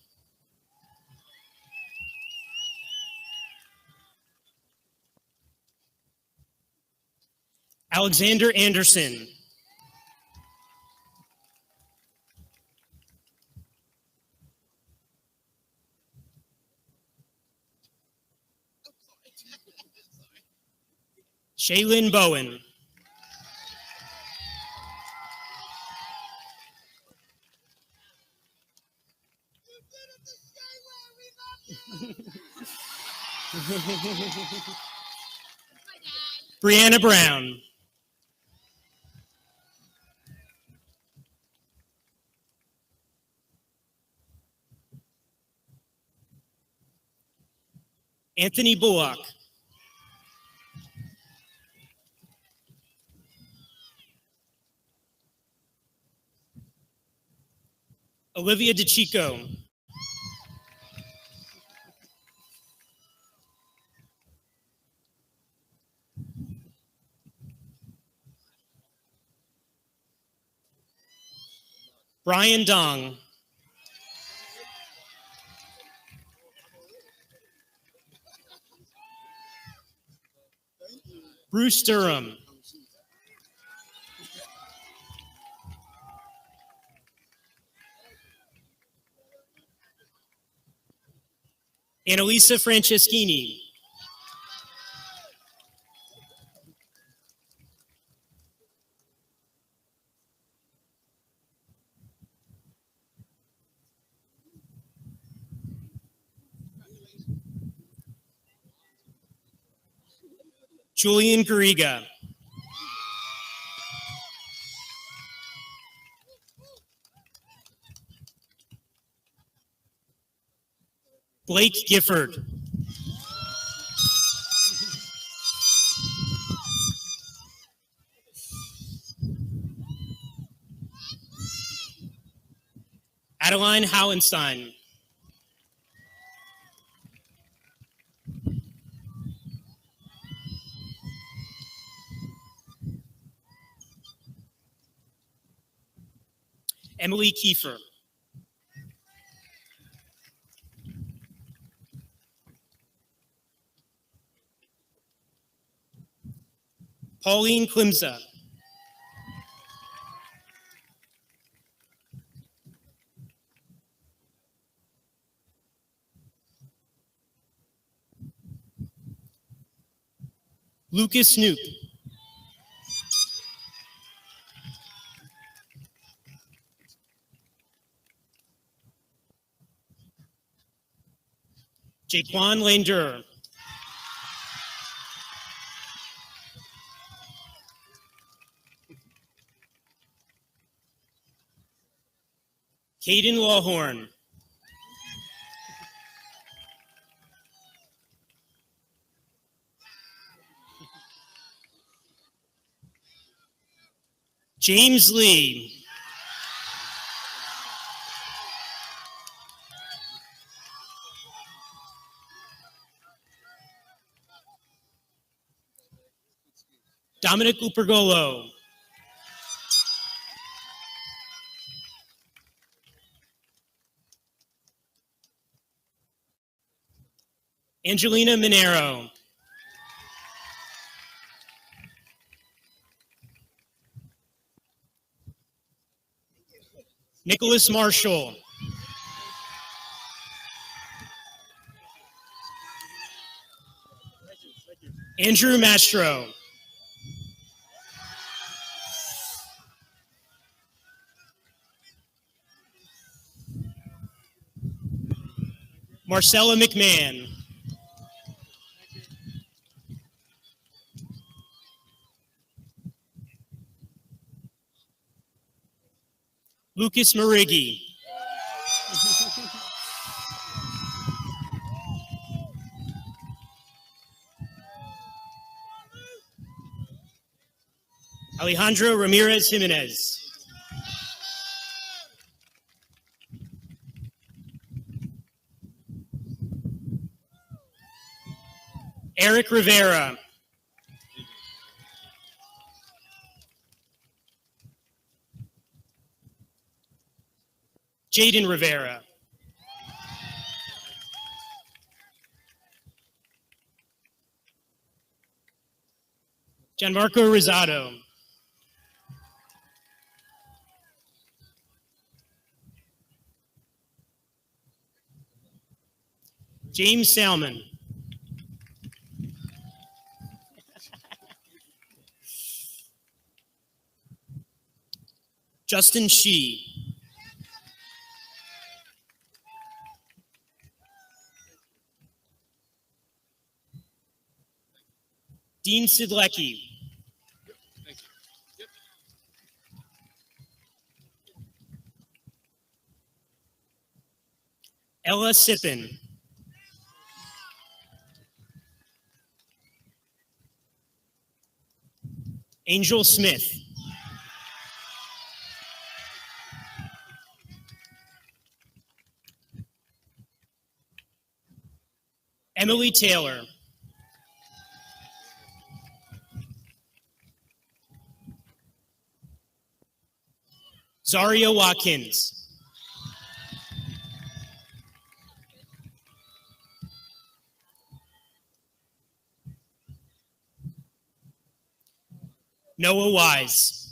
Alexander Anderson. Shaylin Bowen. Brianna Brown. Anthony Bullock, Olivia DeChico, Brian Dong, Bruce Durham, Annalisa Franceschini, Julian Garriga, Blake Gifford, Adeline Howenstein, Emily Kiefer, Pauline Klimza, Lucas Snoop, Jaquan Lander, Caden Lawhorn, James Lee, Dominic Upergolo, Angelina Minero, Nicholas Marshall, Andrew Mastro, Marcella McMahon, Lucas Marigi, Alejandro Ramirez Jimenez, Eric Rivera, Jaden Rivera, Gianmarco Rosado, James Salmon, Justin Shee, Dean Sidlecki, Ella Sippin, Angel Smith. Emily Taylor. Zaria Watkins. Noah Wise.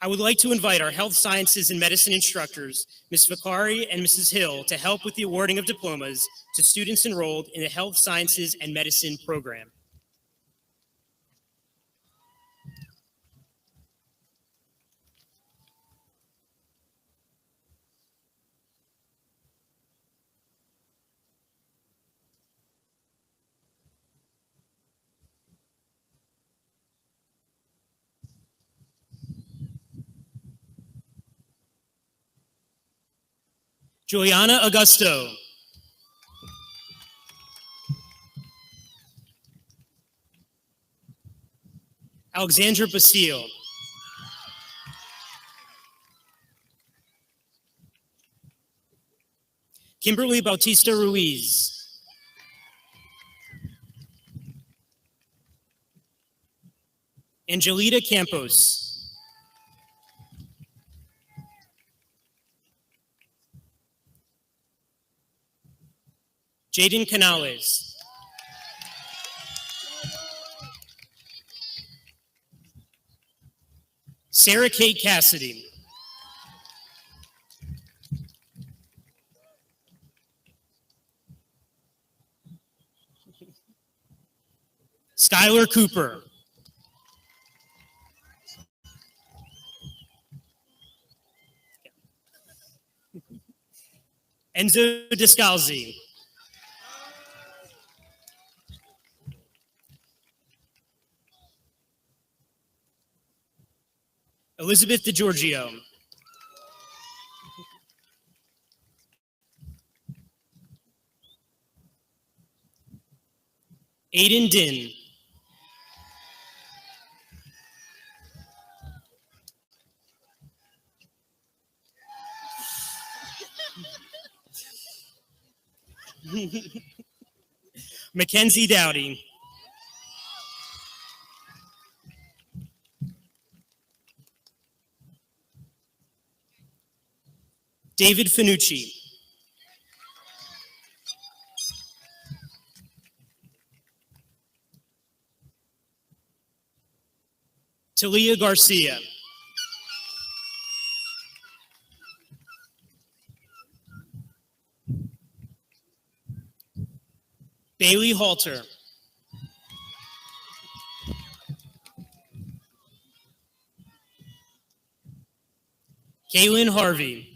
I would like to invite our health sciences and medicine instructors, Ms. Fakari and Mrs. Hill, to help with the awarding of diplomas to students enrolled in the health sciences and medicine program. Juliana Augusto. Alexandra Basile. Kimberly Bautista Ruiz. Angelita Campos. Jaden Canales. Sarah Kate Cassidy. Skylar Cooper. Enzo Descalzi. Elizabeth DiGiorgio. Aiden Din. Mackenzie Dowdy. David Finucci. Talia Garcia. Bailey Halter. Kaylin Harvey.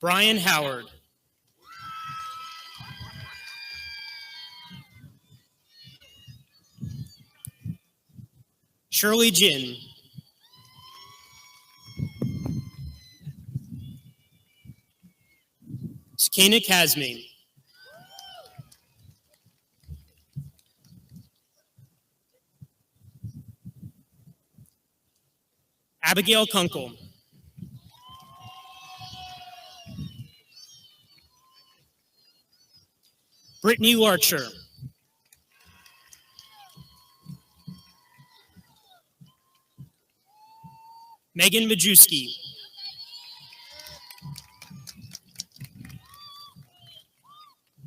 Brian Howard. Shirley Jin. Sakina Kazmi. Abigail Kunkel. Brittany Larcher. Megan Majewski.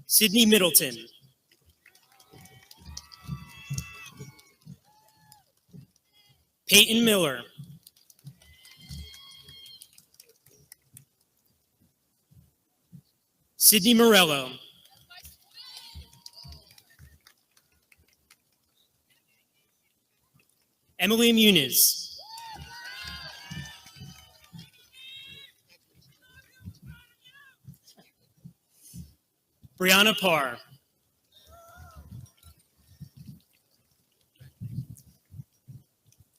Sydney Middleton. Peyton Miller. Sydney Morello. Emily Muniz. Brianna Parr.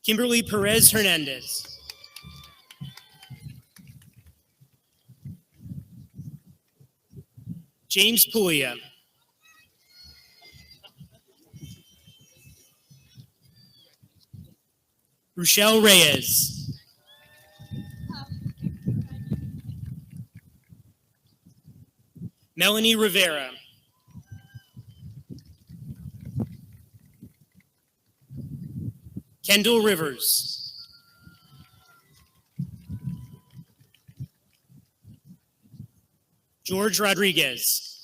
Kimberly Perez Hernandez. James Puglia. Rochelle Reyes. Melanie Rivera. Kendall Rivers. George Rodriguez.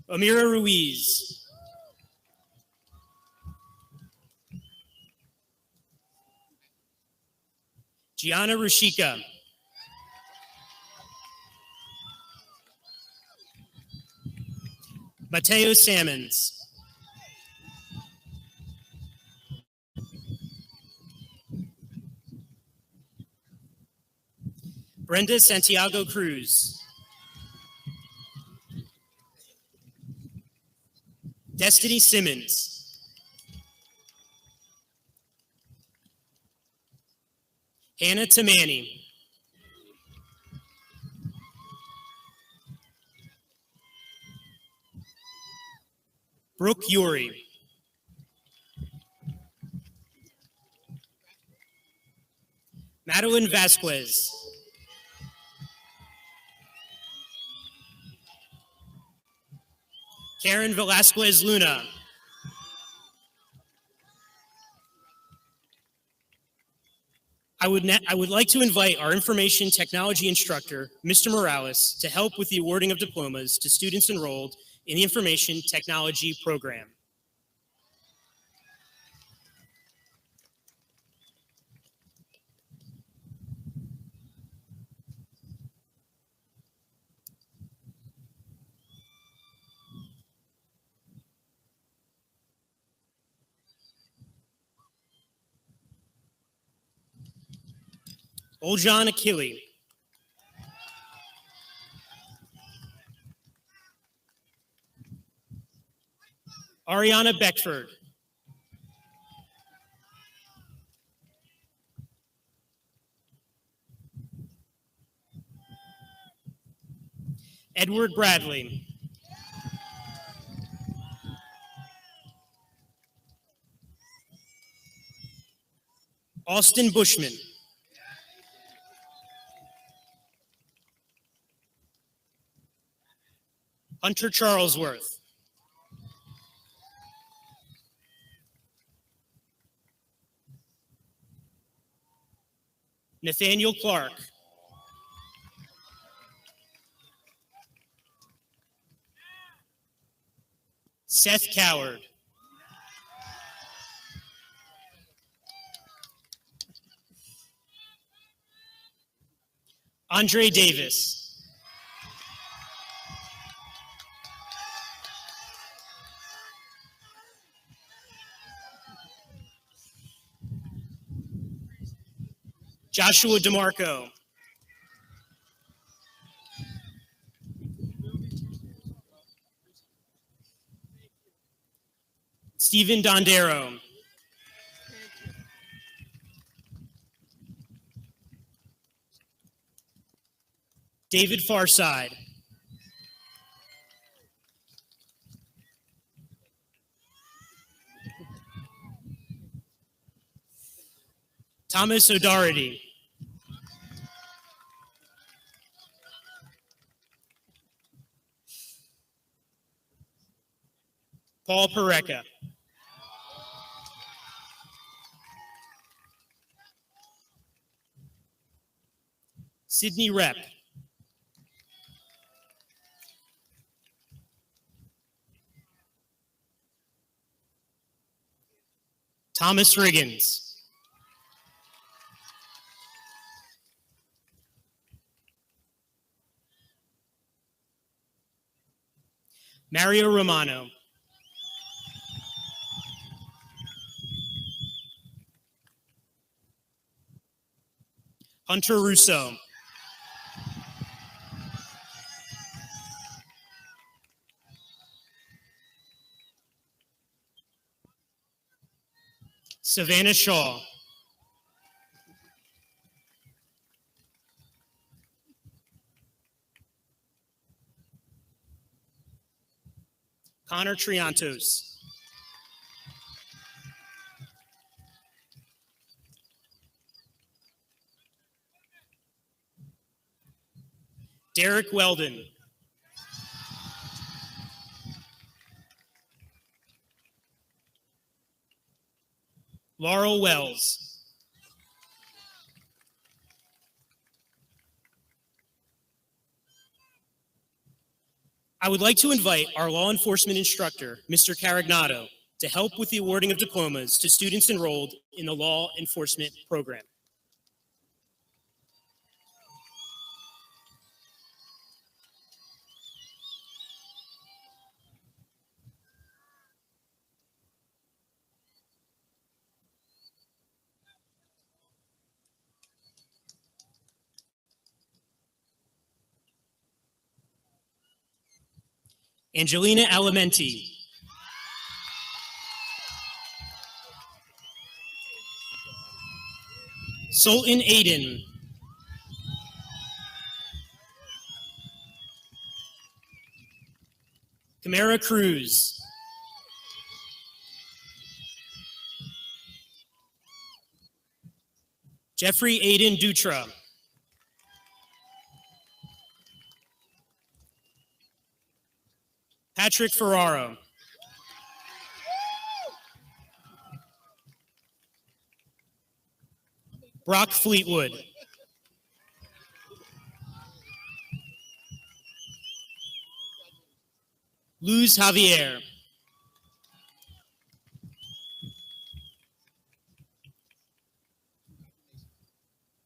Amira Ruiz. Gianna Rushika. Mateo Salmons. Brenda Santiago Cruz. Destiny Simmons. Hannah Tamani. Brooke Uri. Madeline Vasquez. Karen Velasquez Luna. I would like to invite our information technology instructor, Mr. Morales, to help with the awarding of diplomas to students enrolled in the information technology program. Oljan Akili. Ariana Beckford. Edward Bradley. Austin Bushman. Hunter Charlesworth. Nathaniel Clark. Seth Coward. Andre Davis. Joshua DeMarco. Stephen Dondero. David Farside. Thomas O'Doherty. Paul Pareca. Sydney Rep. Thomas Riggins. Mario Romano. Hunter Russo. Savannah Shaw. Connor Triantos. Derek Weldon. Laurel Wells. I would like to invite our law enforcement instructor, Mr. Caragnado, to help with the awarding of diplomas to students enrolled in the law enforcement program. Angelina Alimenti. Sultan Aiden. Camara Cruz. Jeffrey Aiden Dutra. Patrick Ferraro. Brock Fleetwood. Luz Javier.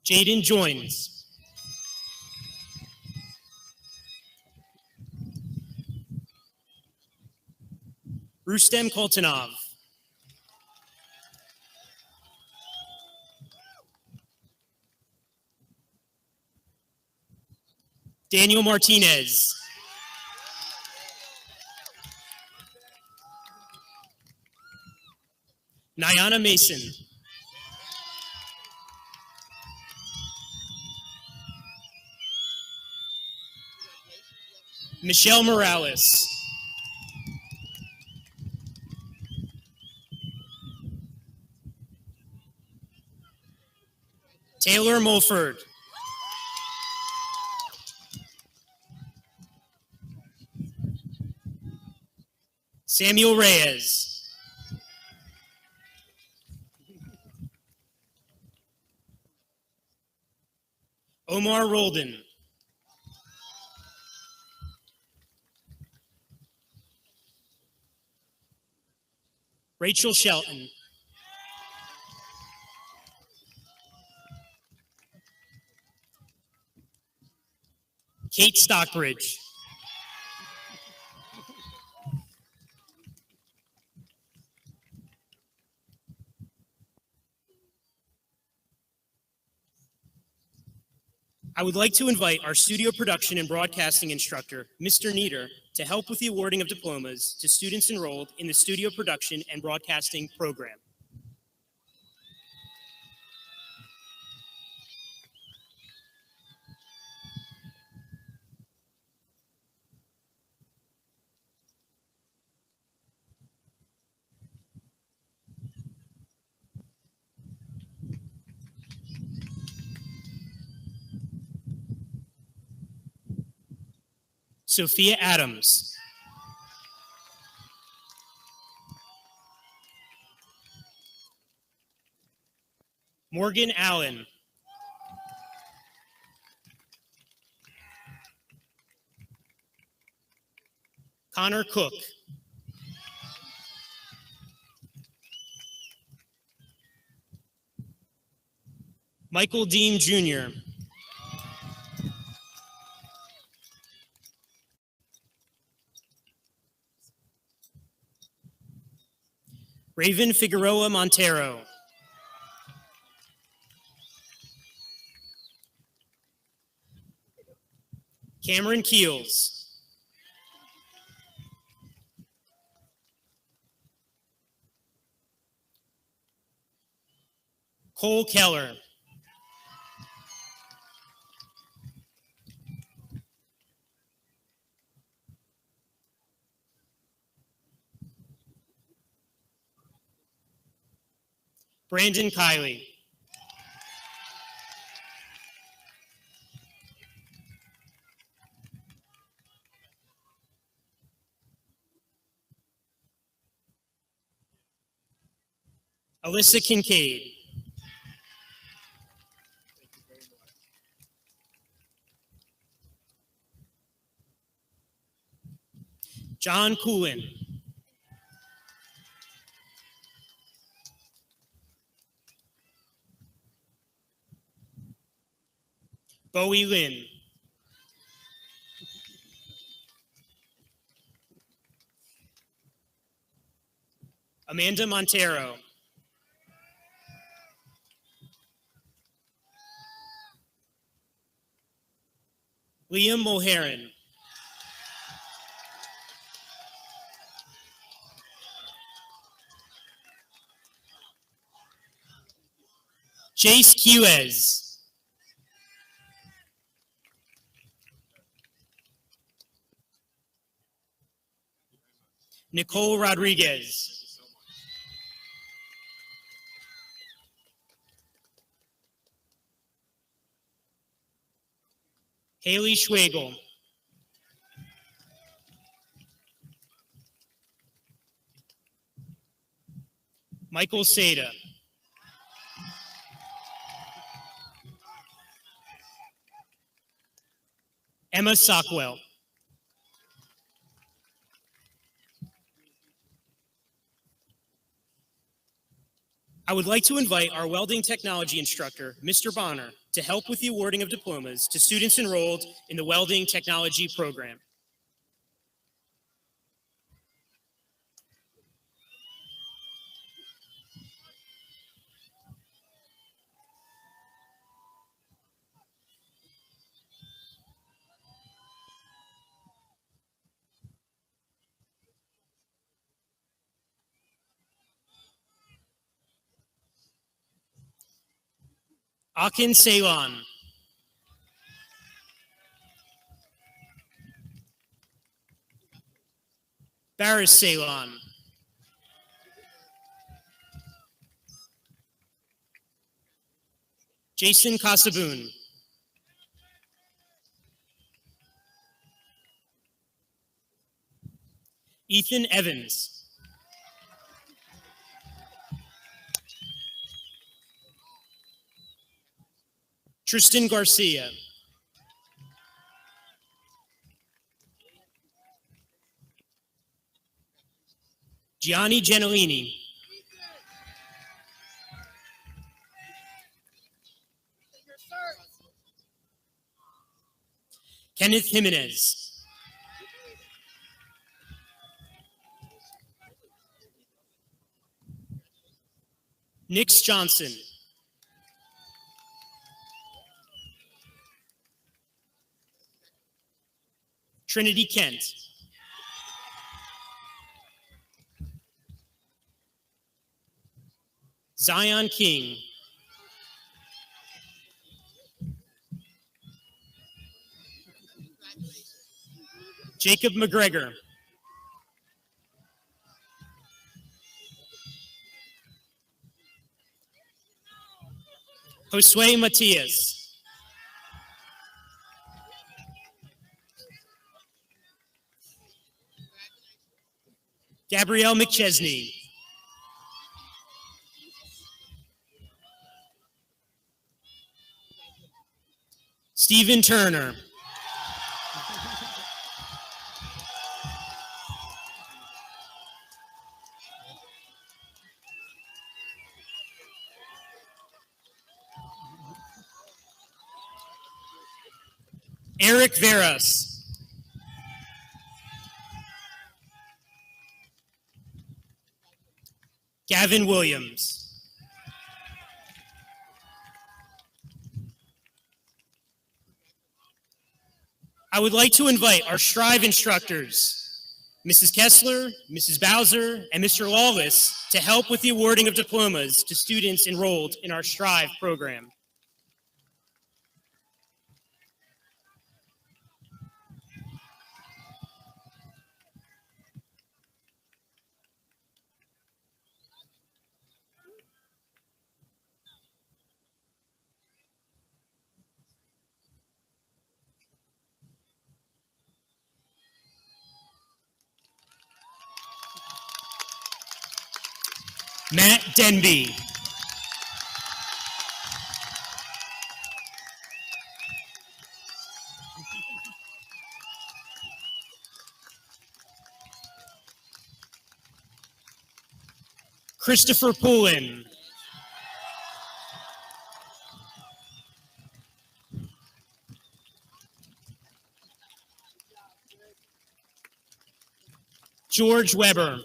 Jaden Joins. Rustem Koltanov. Daniel Martinez. Nyana Mason. Michelle Morales. Taylor Mulford. Samuel Reyes. Omar Roldan. Rachel Shelton. Kate Stockbridge. I would like to invite our studio production and broadcasting instructor, Mr. Nieder, to help with the awarding of diplomas to students enrolled in the studio production and broadcasting program. Sophia Adams. Morgan Allen. Connor Cook. Michael Dean Jr. Raven Figueroa Montero. Cameron Keels. Cole Keller. Brandon Kiley. Alyssa Kincaid. John Coolin. Bowie Lynn. Amanda Montero. Liam Mulheron. Jace Quiles. Nicole Rodriguez. Haley Schwagel. Michael Seda. Emma Sockwell. I would like to invite our welding technology instructor, Mr. Bonner, to help with the awarding of diplomas to students enrolled in the welding technology program. Akin Ceylon. Baris Ceylon. Jason Kasaboon. Ethan Evans. Tristan Garcia. Gianni Gentilini. Kenneth Jimenez. Nix Johnson. Trinity Kent. Zion King. Jacob McGregor. Josue Matias. Gabrielle McChesney. Stephen Turner. Eric Veras. Gavin Williams. I would like to invite our Strive instructors, Mrs. Kessler, Mrs. Bowser, and Mr. Lawless to help with the awarding of diplomas to students enrolled in our STRIVE program. Matt Denby. Christopher Poulin. George Weber.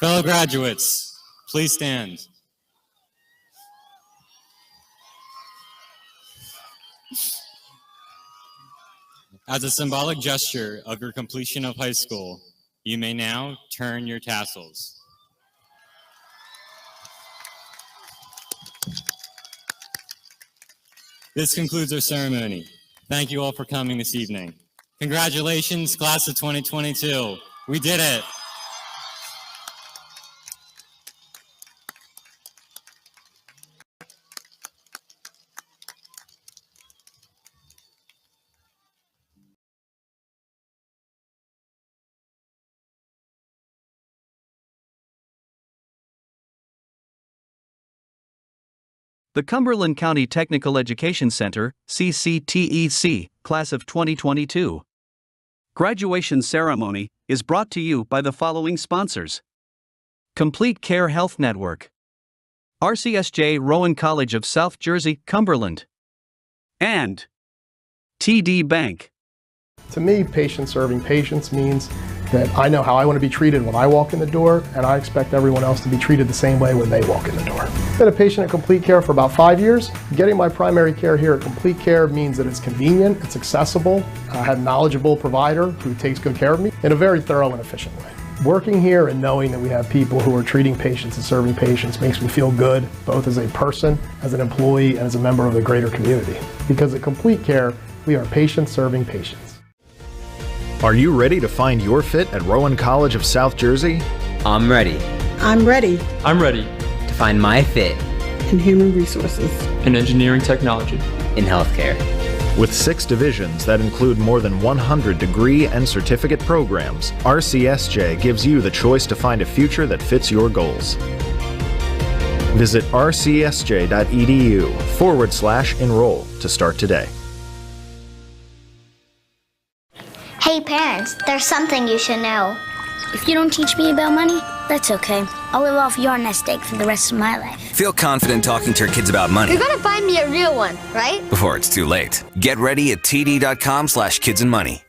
Fellow graduates, please stand. As a symbolic gesture of your completion of high school, you may now turn your tassels. This concludes our ceremony. Thank you all for coming this evening. Congratulations, class of 2022. We did it. The Cumberland County Technical Education Center, CCTEC, class of 2022. Graduation ceremony is brought to you by the following sponsors: Complete Care Health Network, RCSJ Rowan College of South Jersey, Cumberland, and TD Bank. To me, patient serving patients means that I know how I want to be treated when I walk in the door, and I expect everyone else to be treated the same way when they walk in the door. I've been a patient at Complete Care for about 5 years. Getting my primary care here at Complete Care means that it's convenient, it's accessible, I have a knowledgeable provider who takes good care of me in a very thorough and efficient way. Working here and knowing that we have people who are treating patients and serving patients makes me feel good, both as a person, as an employee, and as a member of the greater community. Because at Complete Care, we are patients serving patients. Are you ready to find your fit at Rowan College of South Jersey? I'm ready I'm ready I'm ready to find my fit in human resources, in engineering technology, in healthcare. With 6 divisions that include more than 100 degree and certificate programs, RCSJ gives you the choice to find a future that fits your goals. Visit rcsj.edu/enroll to start today. Hey parents, there's something you should know. If you don't teach me about money, that's okay. I'll live off your nest egg for the rest of my life. Feel confident talking to your kids about money You're gonna buy me a real one, right? before it's too late. Get ready at td.com/kidsandmoney.